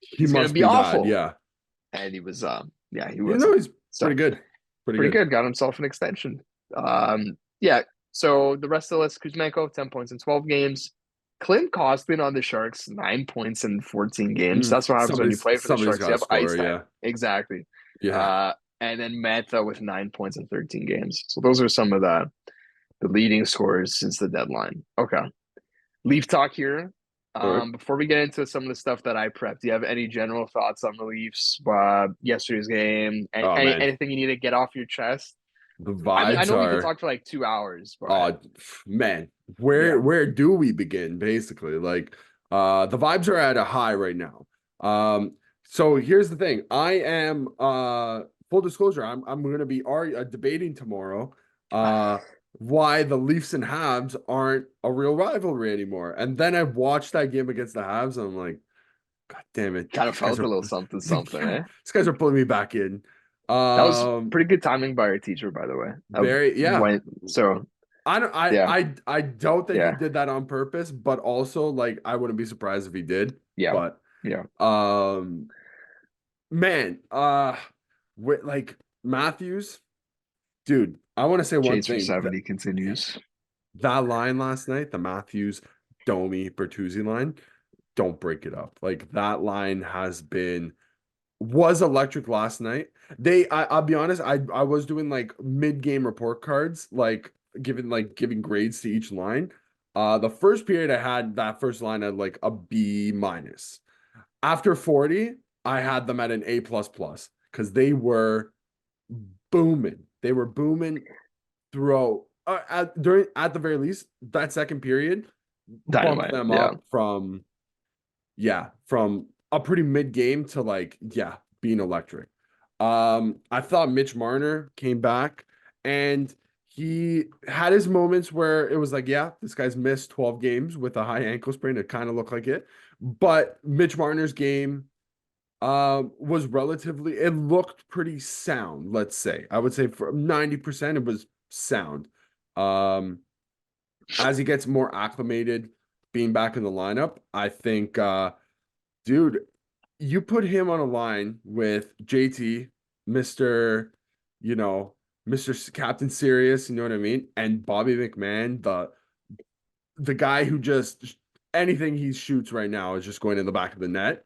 He He's gonna must be be bad. awful. Yeah. And he was, yeah, he You know wasn't. he's So pretty good. Pretty pretty good. good. Got himself an extension. Yeah. So the rest of the list: Kuzmenko, 10 points in 12 games. Clint Costin on the Sharks, 9 points in 14 games. That's what happens when you play for the Somebody's Sharks. You got to have ice score, time. yeah. Exactly. Yeah. Uh, and then Mantha with 9 points in 13 games. So those are some of the leading scorers since the deadline. Okay. Leaf talk here. All right. Before we get into some of the stuff that I prepped, do you have any general thoughts on the Leafs, yesterday's game, and Oh man. anything you need to get off your chest? The I vibes know we could are talk for like 2 hours, but oh man, yeah, where do we begin basically? Like the vibes are at a high right now. So here's the thing. I am full disclosure, I'm going to be debating tomorrow why the Leafs and Habs aren't a real rivalry anymore. And then I watched that game against the Habs and I'm like, God damn it. kind of These guys felt a are little something, something, yeah, eh? these guys are pulling me back in. That was Um pretty good timing by our teacher, by the way. Of very yeah. when, so I don't yeah, I doubt that he yeah, did that on purpose, but also like I wouldn't be surprised if he did. yeah, But yeah. um man, like Matthews, dude, I want to say one Chase for thing. 70 continues. That line last night, the Matthews, Domi, Bertuzzi line, don't break it up. Like that line has been was electric last night. I'll be honest, I was doing like mid-game report cards, like giving grades to each line. The first period I had that first line at like a B minus. After 40, I had them at an A plus plus because they were booming. They were booming throughout at the very least, that second period bumped Dynamite. them Yeah. up from a pretty mid game to like, yeah, being electric. I thought Mitch Marner came back and he had his moments where it was like, yeah, this guy's missed 12 games with a high ankle sprain. It kind of looked like it. But Mitch Marner's game was relatively, it looked pretty sound, let's say. I would say for 90% it was sound. Um, as he gets more acclimated being back in the lineup, I think dude, you put him on a line with JT, Mr. You know, Mr. Captain Serious, you know what I mean? And Bobby McMahon, the guy who just anything he shoots right now is just going in the back of the net.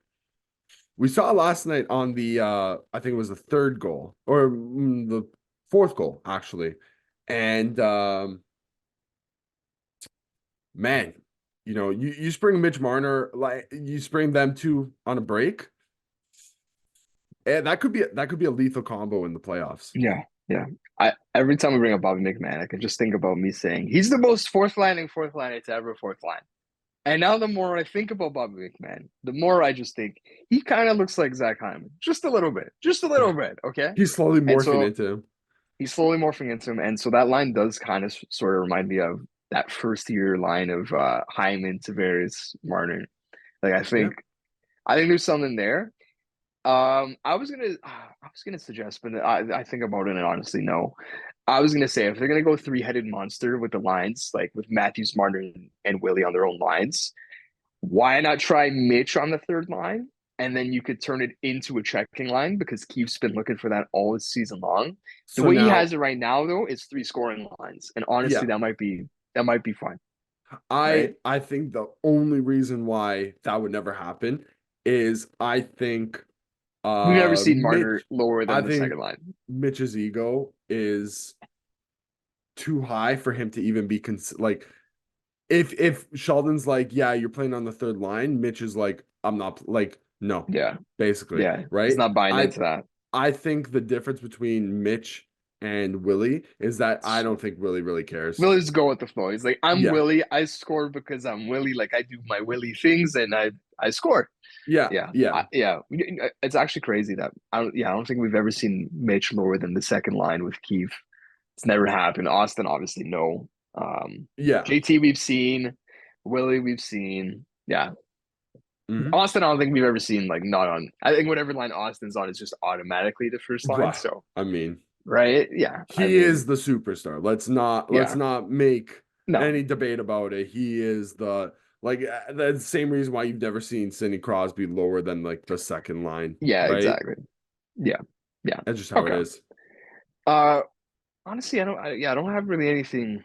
We saw last night on the I think it was the third goal or the fourth goal actually. And man, you spring Mitch Marner, like you spring them two on a break, and that could be a lethal combo in the playoffs. Yeah. Yeah. I every time I bring up Bobby McMahon, I can just think about me saying he's the most fourth liner to ever fourth line. And now the more I think about Bobby McMahon, the more I just think he kind of looks like Zach Hyman. Just a little bit. Just a little bit. Okay. He's slowly And morphing so into him. he's slowly morphing into him. And so that line does kind of sort of remind me of that first year line of Hyman, Tavares, Martin. Like Yeah. I think there's something there. I was gonna suggest, but I think about it and honestly no. I was gonna say if they're gonna go three-headed monster with the lines, like with Matthews, Martin, and Willie on their own lines, why not try Mitch on the third line? And then you could turn it into a checking line because Keith's been looking for that all this season long. The So way he now, has it right now, though, is three scoring lines. And honestly, yeah, that might be fine, I right? I think the only reason why that would never happen is I think We've never seen Marner Mitch lower I than the think second line. Mitch's ego is too high for him to even be like if Sheldon's like, yeah, you're playing on the third line, Mitch is like, I'm not like, no, Yeah, basically, yeah. He's right? not buying I into that. I think the difference between Mitch and Willie is that I don't think Willie really cares. Willie's go with the flow. He's like, I'm Yeah, Willie. I score because I'm Willie. Like I do my Willie things and I score. yeah, Yeah, yeah. yeah. It's actually crazy that I don't think we've ever seen Mitch lower than the second line with Keith. It's never happened. Austin, obviously, no. Yeah. JT, we've seen. Willie, we've seen. Yeah, Hmm. Austin, I don't think we've ever seen like not on. I think whatever line Austin's on is just automatically the first line. Well, So I mean, right, yeah. I he is mean, the superstar. Let's yeah. not make No, any debate about it. He is the same reason why you've never seen Sidney Crosby lower than like the second line, yeah, right? exactly. Yeah, yeah. That's just how it Okay. is. Uh, honestly, I don't have really anything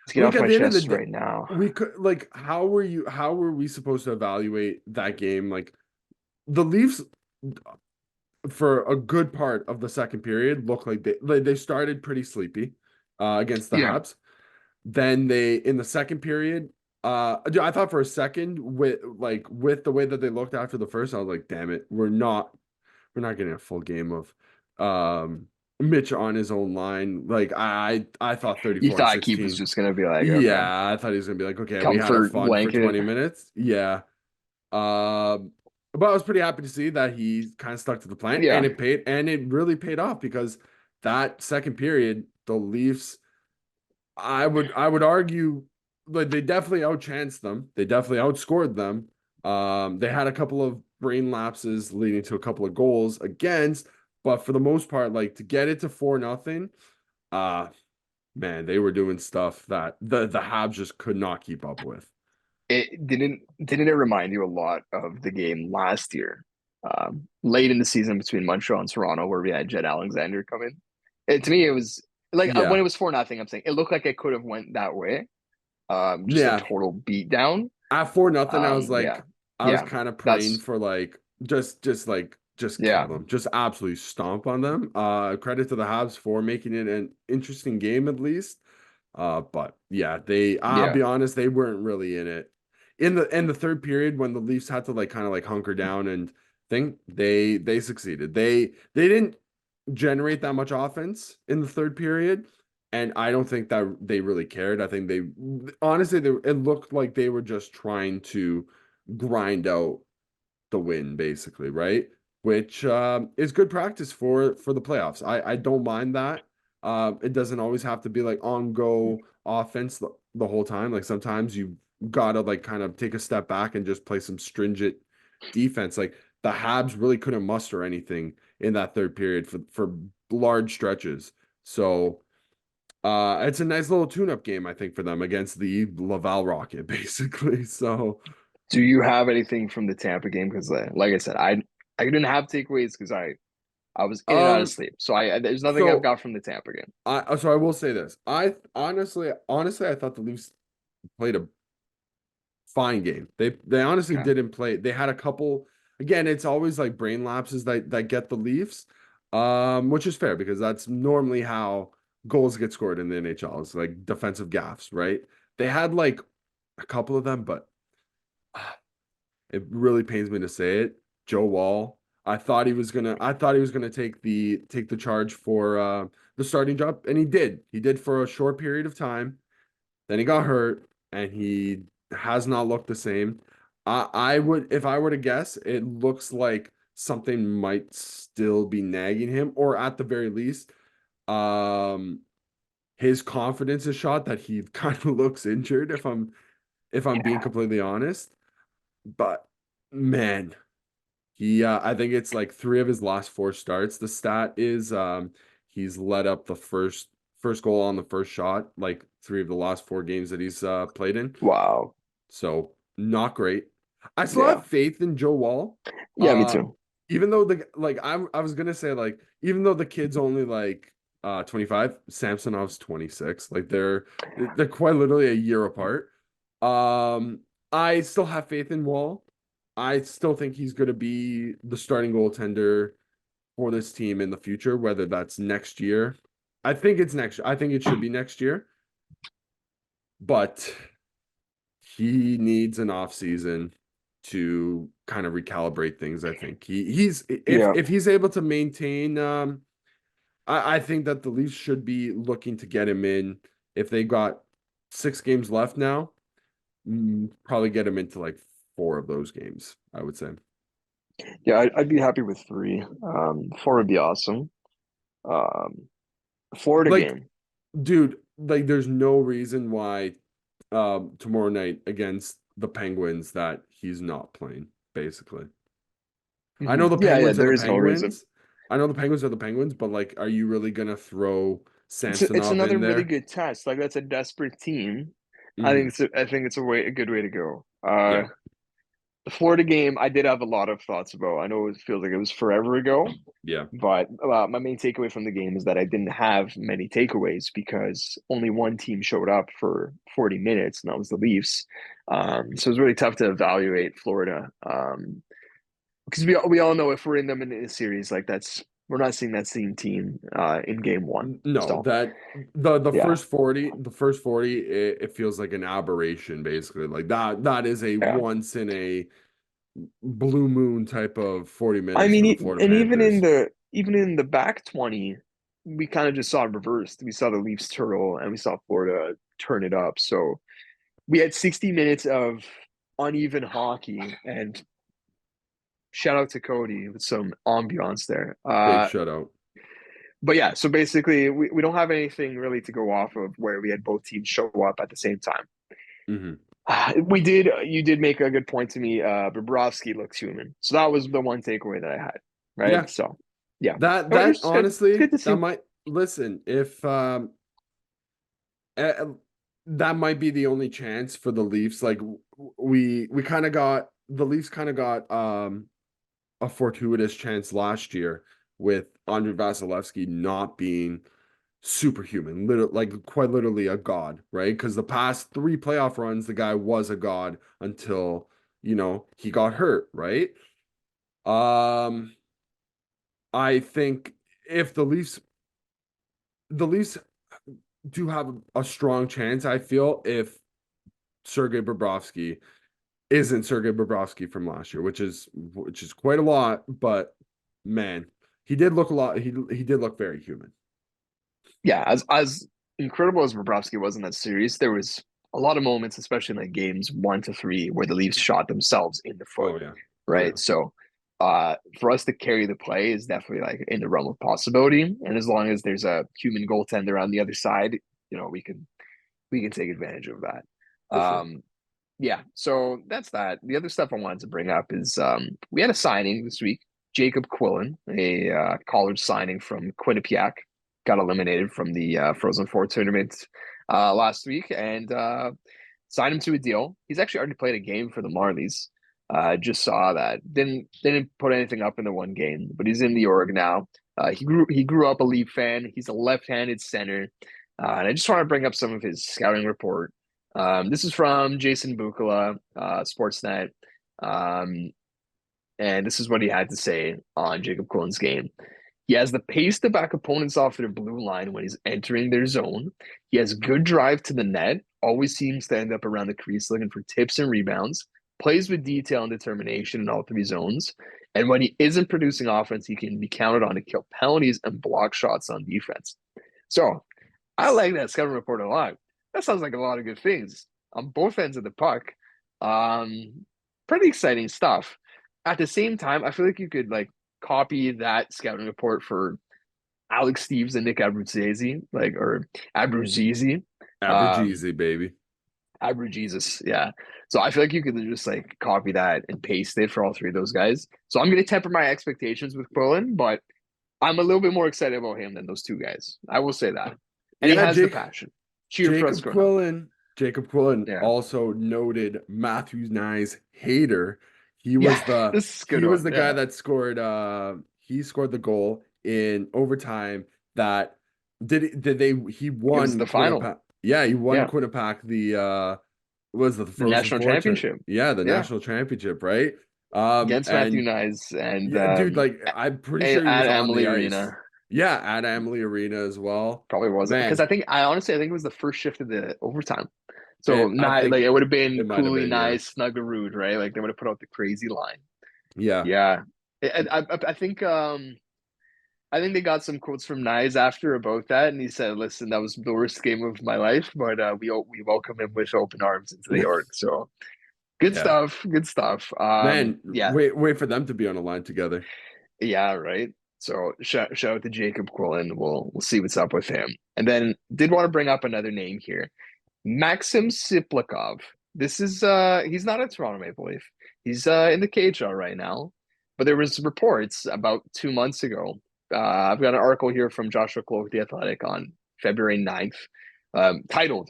to get Like off at my the end of the chest day, right now. we could like how were we supposed to evaluate that game? Like the Leafs for a good part of the second period looked like they started pretty sleepy against the Yeah, Habs. Then they in the second period, dude, I thought for a second with the way that they looked after the first, I was like, damn it, we're not getting a full game of um Mitch on his own line. Like I thought you 34 and thought Keith was 16. just gonna be like, okay, Yeah, I thought he was gonna be like, okay, we had our comfort fun for blanket. 20 minutes. Yeah. But I was pretty happy to see that he kind of stuck to the plan and Yeah, it really paid off because that second period, the Leafs, I would argue like they definitely outchanced them. They definitely outscored them. They had a couple of brain lapses leading to a couple of goals against, but for the most part, like to get it to 4-0, uh man, they were doing stuff that the Habs just could not keep up with. it didn't it remind you a lot of the game last year, late in the season between Montreal and Toronto, where we had Jed Alexander come in. To me, it was like when Yeah. it was 4-0. I'm saying it looked like it could have went that way. Just a Yeah. total beat down. At 4-0, I was Yeah, like, I was yeah. kind of praying That's for like just like just kill Yeah, them, just absolutely stomp on them. Credit to the Habs for making it an interesting game at least. But yeah, I'll yeah, be honest, they weren't really in it. In the third period when the Leafs had to like kind of like hunker down and think they succeeded. They didn't generate that much offense in the third period, and I don't think that they really cared. I think they honestly it looked like they were just trying to grind out the win, basically, right? Which is good practice for the playoffs. I don't mind that. It doesn't always have to be like on go offense the whole time. Like sometimes you gotta like kind of take a step back and just play some stringent defense. Like the Habs really couldn't muster anything in that third period for large stretches. So it's a nice little tune-up game, I think, for them against the Laval Rocket, basically. So do you have anything from the Tampa game? Because like I said, I didn't have takeaways because I was in and out of um sleep. So I there's nothing I've so got from the Tampa game. I will say this. I honestly I thought the Leafs played a fine game. They honestly Okay. didn't play. They had a couple again, it's always like brain lapses that get the Leafs. Which is fair because that's normally how goals get scored in the NHL. It's like defensive gaffes, right? They had like a couple of them, but it really pains me to say it. Joe Wall. I thought he was gonna take the charge for the starting job, and he did. He did for a short period of time. Then he got hurt, and he has not looked the same. I would, if I were to guess, it looks like something might still be nagging him, or at the very least, um, his confidence is shot that he kind of looks injured. If I'm being Yeah. completely honest, but man, I think it's like three of his last four starts. The stat is he's let up the first goal on the first shot, like three of the last four games that he's played in. Wow. So not great. I still Yeah. have faith in Joe Wall. Yeah, me Uh too. even though I was gonna say like even though the kid's only like 25, Samsonov's 26. Like they're quite literally a year apart. Um I still have faith in Wall. I still think he's gonna be the starting goaltender for this team in the future, whether that's next year. I think it should be next year, but he needs an off season to kind of recalibrate things. I think he's Yeah. if he's able to maintain I think that the Leafs should be looking to get him in if they got 6 games left now, probably get him into like four of those games, I would say. Yeah, I'd be happy with three. Four would be awesome. Um, Florida Like, game. dude, like there's no reason why tomorrow night against the Penguins that he's not playing, basically. I know the Yeah, yeah, Penguins are there the is no reason. Penguins. I know the Penguins are the Penguins, but like, are you really gonna throw It's Samsonov another in really there? good test. Like that's a desperate team. Hmm. I think it's a good way to go. Yeah, The Florida game, I did have a lot of thoughts about. I know it feels like it was forever ago, yeah. but my main takeaway from the game is that I didn't have many takeaways because only one team showed up for 40 minutes, and that was the Leafs. So it was really tough to evaluate Florida. Because we all know if we're in them in a series like that's we're not seeing that same team in game one. No, So that the yeah, first 40, it feels like an aberration, basically. Like that is a yeah. once in a blue moon type of 40 I minutes for mean, the Florida and Panthers. even in the back 20, we kind of just saw it reversed. We saw the Leafs turtle and we saw Florida turn it up. So we had 60 minutes of uneven hockey and shout out to Cody with some ambiance there. Big shutout. But yeah, so basically we don't have anything really to go off of where we had both teams show up at the same time. Hmm. We did. You did make a good point to me. Bobrovsky looks human, so that was the one takeaway that I had. Yeah, Right. So, yeah, that it that was good. It's honestly, good to that see. might listen, if uh, that might be the only chance for the Leafs. Like we kind of got the Leafs kind of got a fortuitous chance last year with Andrei Vasilevsky not being superhuman, like quite literally a god, right? Because the past three playoff runs, the guy was a god until he got hurt, right? Um, I think if the Leafs do have a strong chance, I feel, if Sergei Bobrovsky isn't Sergei Bobrovsky from last year, which is quite a lot, but man, he did look a lot. He did look very human. Yeah, as incredible as Bobrovsky was in that series, there was a lot of moments, especially in like games 1 to 3, where the Leafs shot themselves in the foot, Oh yeah, oh yeah, right? So for us to carry the play is definitely like in the realm of possibility. And as long as there's a human goaltender on the other side, we can take advantage of that. for sure. Yeah, so that's that. The other stuff I wanted to bring up is we had a signing this week. Jacob Quillen, a college signing from Quinnipiac, got eliminated from the Frozen Four tournament last week and signed him to a deal. He's actually already played a game for the Marlies. Just saw that. Didn't put anything up in the one game, but he's in the org now. He grew up a Leaf fan. He's a left-handed center, and I just want to bring up some of his scouting report. This is from Jason Bukala, Sportsnet. Um, and this is what he had to say on Jacob Quillen's game. He has the pace to back opponents off their blue line when he's entering their zone. He has good drive to the net, always seems to end up around the crease looking for tips and rebounds, plays with detail and determination in all three zones. And when he isn't producing offense, he can be counted on to kill penalties and block shots on defense. So I like that scouting report a lot. That sounds like a lot of good things on both ends of the puck. Um, Pretty exciting stuff. At the same time, I feel like you could like copy that scouting report for Alex Steves and Nick Abruzzese, like or Abruzzese. Um, Abergeezy, baby. Abruzzese, yeah. So I feel like you could just like copy that and paste it for all three of those guys. So I'm gonna temper my expectations with Quillen, but I'm a little bit more excited about him than those two guys. I will say that. And he Yeah, has the passion. Cheer for us Jacob growing up. Quillen. Jacob Quillen, Yeah. also noted Matthew Nye's hater. He Yeah. was the This is a good he was one. the guy Yeah. that scored. He scored the goal in overtime. That did they? He It was won the final. Quinnipiac. Yeah, he won Yeah. Quinnipiac. What was it, the The Frozen national Four? championship. Yeah, the Yeah. national championship, right? Against Matthew And Nyes and yeah, dude, like I'm pretty sure he at was on Amalie the ice. Arena. Yeah, at Amalie Arena as well. Probably was because Man, I honestly think it was the first shift of the overtime. So I not think like it would have been it might have Cooley, been, yeah. Nice, Snuggerud, right? Like they would have put out the crazy line. Yeah. Yeah. I think they got some quotes from Nyes after about that, and he said, "Listen, that was the worst game of my life, but we welcome him with open arms into the org." So good Yeah. stuff, good stuff. Man, Yeah, wait for them to be on a line together. yeah, right. So shout out to Jacob Quillen. We'll see what's up with him. And then did want to bring up another name here, Maxim Siplikov. This is he's not a Toronto Maple Leaf. He's in the KHL right now, but there was reports about 2 months ago. I've got an article here from Joshua Cloak, The Athletic, on February 9th, titled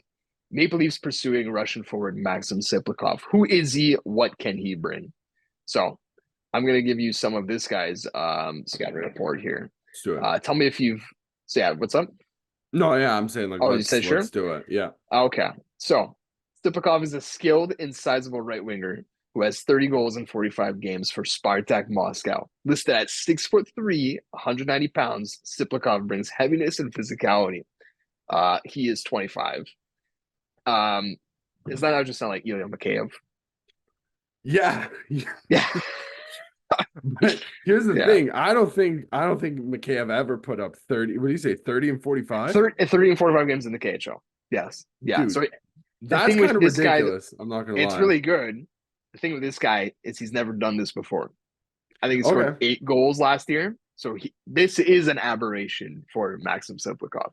Maple Leafs Pursuing Russian Forward Maxim Siplikov. Who is he? What can he bring? So I'm going to give you some of this guy's scouting report here. Let's do it. Tell me if you've, so yeah, what's up? No, yeah, I'm saying like Oh, you said let's sure? do it. Yeah. Okay. So Stupakov is a skilled and sizable right winger who has 30 goals in 45 games for Spartak Moscow. Listed at 6'3", 190 pounds, Stupakov brings heaviness and physicality. He is 25. Does that not just sound like Ilya Mikheyev? Yeah. Yeah. But here's the Yeah. thing. I don't think Mikheyev ever put up 30. What do you say? 30 and 45? 30 and 45 games in the KHL. Yes. Yeah. Dude, So the that's thing with kind of this guy, ridiculous. I'm not gonna it's lie. really good. The thing with this guy is he's never done this before. I think he scored Okay. 8 goals last year. So this is an aberration for Maxim Seplikov.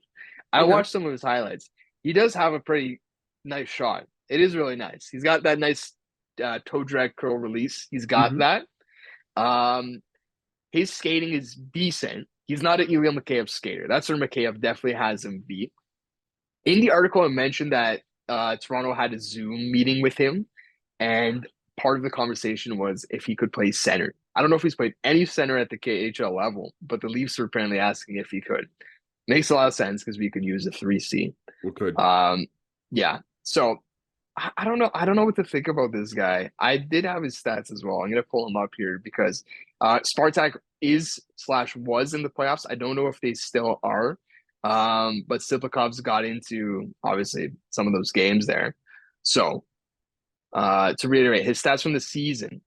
I Okay. watched some of his highlights. He does have a pretty nice shot. It is really nice. He's got that nice toe drag curl release. He's got Hmm. that. Um, his skating is decent. He's not an Ilya Mikheyev skater. That's where Mikheyev definitely has him beat. In the article, I mentioned that Toronto had a Zoom meeting with him, and part of the conversation was if he could play center. I don't know if he's played any center at the KHL level, but the Leafs were apparently asking if he could. Makes a lot of sense because we could use a 3C. We could. Yeah. So I don't know. I don't know what to think about this guy. I did have his stats as well. I'm gonna pull him up here because Spartak is/was in the playoffs. I don't know if they still are. But Siplikov's got into obviously some of those games there. So to reiterate, his stats from the season: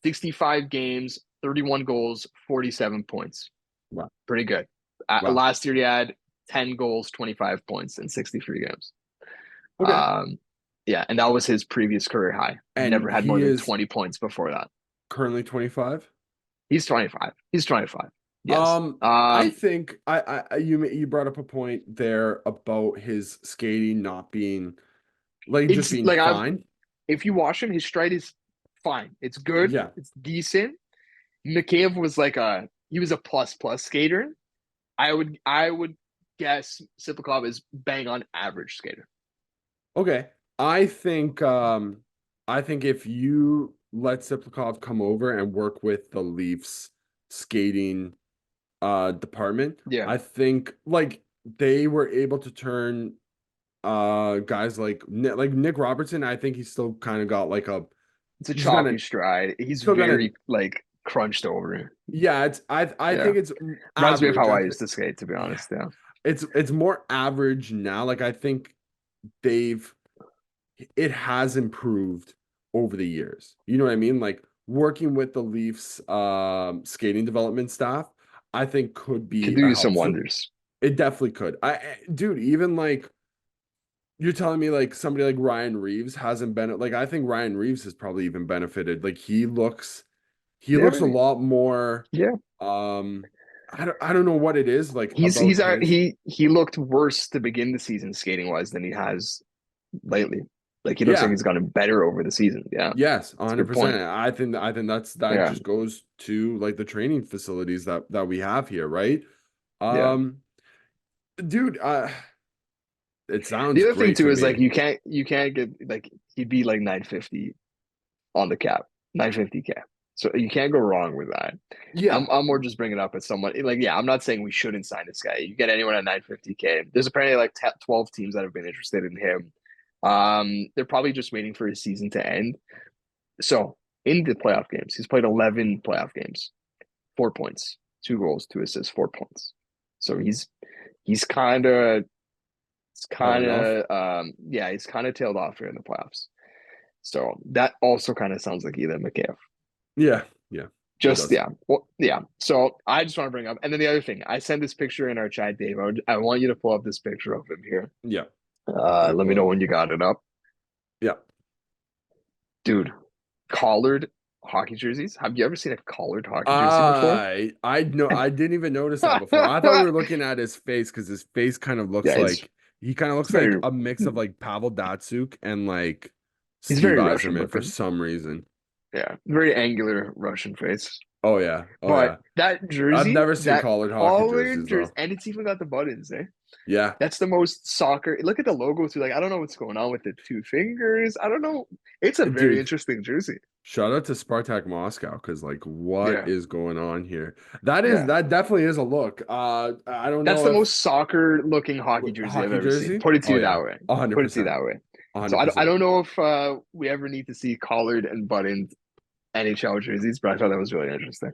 65 games, 31 goals, 47 points. Wow. Pretty good. Wow. Last year he had 10 goals, 25 points in 63 games. Okay. Um, yeah, and that was his previous career high. And Never had more he than is 20 points before that. currently 25. He's 25. He's 25. Yes. I think you brought up a point there about his skating not being like just It's being like I fine. if you watch him, his stride is fine. It's good. Yeah. It's decent. Mikheyev was like he was a plus plus skater. I would guess Siplikov is bang on average skater. Okay. I think if you let Siplikov come over and work with the Leafs skating department, Yeah, I think like they were able to turn guys like Nick Robertson. I think he's still kind of got like a it's a he's gonna choppy stride. He's still gonna very like crunched over. yeah, I Yeah, think it's reminds me of average. how I used to skate. To be Yeah, honest, yeah, it's more average now. Like I think they've it has improved over the years. You know what I mean? Like working with the Leafs skating development staff, I think could could be do a you some help. So wonders. it definitely could. Dude, even like you're telling me like somebody like Ryan Reeves hasn't been like I think Ryan Reeves has probably even benefited. Like he Yeah, looks a lot more yeah. um I don't know what it is like He's about he's his he looked worse to begin the season skating wise than he has lately. Like he looks like yeah. he's gotten better over the season. Yeah, Yes, that's a good point. 100%. I think that Yeah, just goes to like the training facilities that we have here, right? yeah. Um, dude, it sounds The other thing great too to is like me. you can't get like he'd be like 950 on the cap, 950K. So you can't go wrong with that. I'm Yeah, I'm more just bringing it up as someone like yeah, I'm not saying we shouldn't sign this guy. You get anyone at 950K. There's apparently like 12 teams that have been interested in him. They're probably just waiting for his season to end. So in the playoff games, he's played 11 playoff games, 4 points, 2 goals, 2 assists, 4 points. So he's falling off. yeah, he's kind of tailed off here in the playoffs. So that also kind of sounds like Ethan McHale. Yeah, yeah, it Just does. yeah, well, yeah. So I just want to bring up, and then the other thing, I sent this picture in our chat, Dave. I want you to pull up this picture of him here. Yeah, let me Let me pull know up. when you got it up, Yeah. dude. Collared hockey jerseys. Have you ever seen a collared hockey jersey before? I know I didn't even notice that before. I thought we were looking at his face because his face kind of looks Yeah, like he kind of it's looks like very a mix of like Pavel Datsuk and like he's Steve very Russian Eiserman for looking. some reason. Yeah, very angular Russian face. Oh yeah. Oh But yeah. that I've jersey, never seen that collared hockey collared jerseys jersey, though. and it's even got the buttons, eh? Yeah. That's the most soccer. Look at the logo too. Like I don't know what's going on with the two fingers. I don't know. It's a very Dude, interesting jersey. shout out to Spartak Moscow because like what Yeah, is going on here? yeah. That definitely is a look. I don't That's know the if most soccer looking hockey jersey I've hockey ever seen. jersey? Put it to Oh you yeah. that way. Put it to you 100%. that way. So I 100%. don't know if we ever need to see collared and buttoned NHL jerseys, but I thought that was really interesting.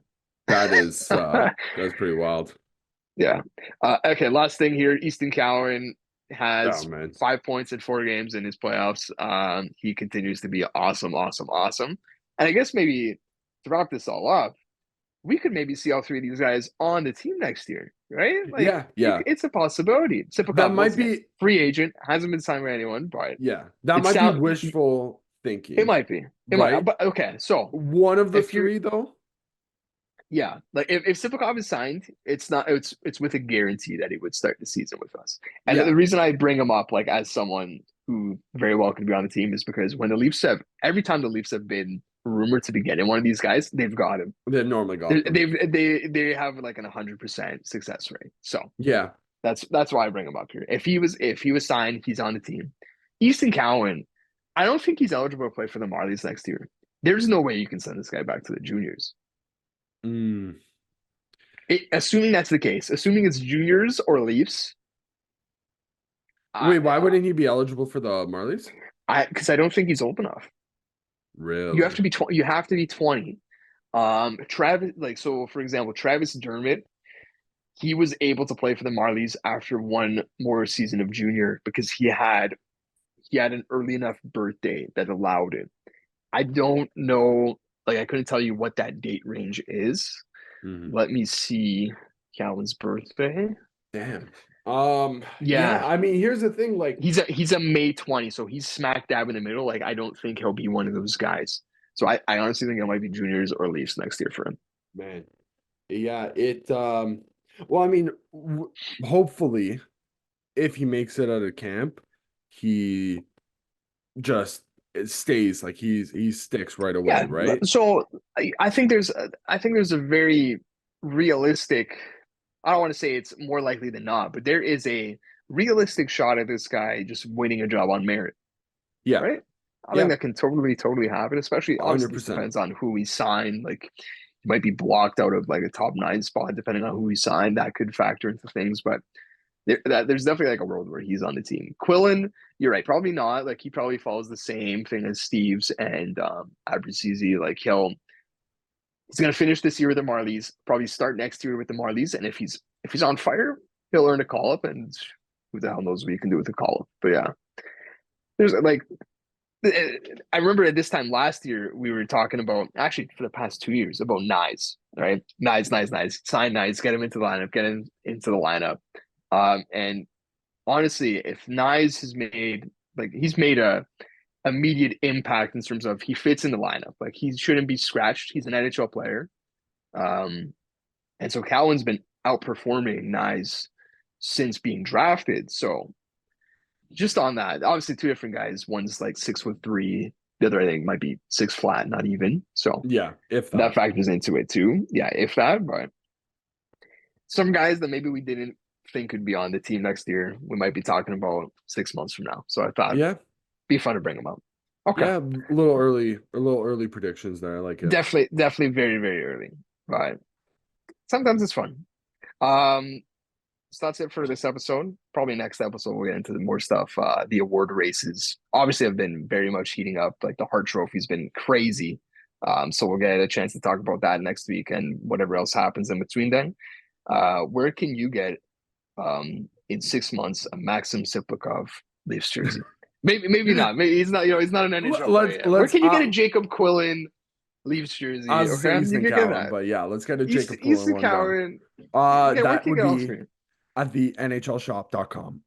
That's pretty wild. Yeah. Okay. Last thing here. Easton Cowan Oh has man. 5 points in 4 games in his playoffs. He continues to be awesome, awesome, awesome. And I guess maybe to wrap this all up, we could maybe see all three of these guys on the team next year, right? Like Yeah, yeah. it's a possibility. That Sipakov, once might again, be free agent, hasn't been signed by anyone, but yeah. That it might be sound wishful it thinking, might be. It might. right? But okay, so One of the if you're three though. yeah, like if Sipakov is signed, it's with a guarantee that he would start the season with us. And the Yeah, reason I bring him up like as someone who very well could be on the team is because when the Leafs have every time the Leafs have been rumored to be getting one of these guys, they've got him. they normally They got them. they have like an 100% success rate. So Yeah. that's why I bring him up here. If he was signed, he's on the team. Easton Cowan, I don't think he's eligible to play for the Marlies next year. There's no way you can send this guy back to the juniors. Mm. Assuming that's the case, assuming it's juniors or Leafs, I Wait, why wouldn't he be eligible for the Marlies? because I don't think he's old enough. You have Really? to be 20. You have to be 20. Travis, like so, for example, Travis Dermott, he was able to play for the Marlies after one more season of junior because he had an early enough birthday that allowed it. I don't know, like I couldn't tell you what that date range is. Hmm. Let me see Calvin's birthday. Damn. Yeah, Yeah, I mean, here's the thing, like, he's a May 20, so he's smack dab in the middle. Like I don't think he'll be one of those guys. So I honestly think it might be juniors or Leafs next year for him. man, yeah, well, I mean, hopefully, if he makes it out of camp, he just it stays like he sticks right away, Yeah, right? so I think there's a very realistic. I don't want to say it's more likely than not, but there is a realistic shot at this guy just winning a job on merit, Yeah, right? I think yeah, that can totally happen. Especially, obviously, this 100%. depends on who we sign. Like, he might be blocked out of like a top nine spot depending on who we sign. That could factor into things, but there's definitely like a world where he's on the team. Quillen, you're right, probably not. Like he probably follows the same thing as Steve's and Abruzzese. Like he's gonna finish this year with the Marlies, probably start next year with the Marlies, and if he's on fire, he'll earn a call up, and who the hell knows what you can do with a call up. But yeah, there's like I remember at this time last year we were talking about actually for the past 2 years about Nyes, right? Nyes, sign Nyes, get him into the lineup, get him into the lineup. And honestly, if Nyes has made like he's made a immediate impact in terms of he fits in the lineup. Like he shouldn't be scratched. He's an NHL player. Um, and so Cowan's been outperforming Nyes since being drafted. So just on that, obviously two different guys. One's like 6'3", the other I think might be six flat, not even. So Yeah, if that that. factors into it too. Yeah, if that, but some guys that maybe we didn't think could be on the team next year, we might be talking about 6 months from now. So I thought it'd Yeah, be fun to bring them up. Okay. yeah, a little early predictions there. I like it. Definitely very early, but sometimes it's fun. Um, so that's it for this episode. Probably next episode we'll get into more stuff. The award races obviously have been very much heating up. Like the Hart Trophy's been crazy. So we'll get a chance to talk about that next week and whatever else happens in between then. Where can you get in 6 months a Maxim Siplikov Leafs jersey? Maybe not. Maybe he's not. He's not an NHL player yet. Where Let's can you get a Jacob Quillen Leafs I jersey? was gonna say Okay, you Easton can get Cowan, that. but yeah, let's get a Jacob Quillen Easton one done. Cowan. Yeah, where That can you would get else be for? at the NHLshop.com.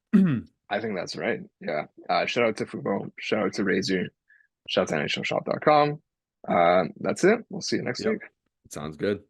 I think that's right. Yeah. Shout out to Fubo. Shout out to Razor. Shout out to NHLshop.com. That's it. We'll see you next Yep, week. sounds good.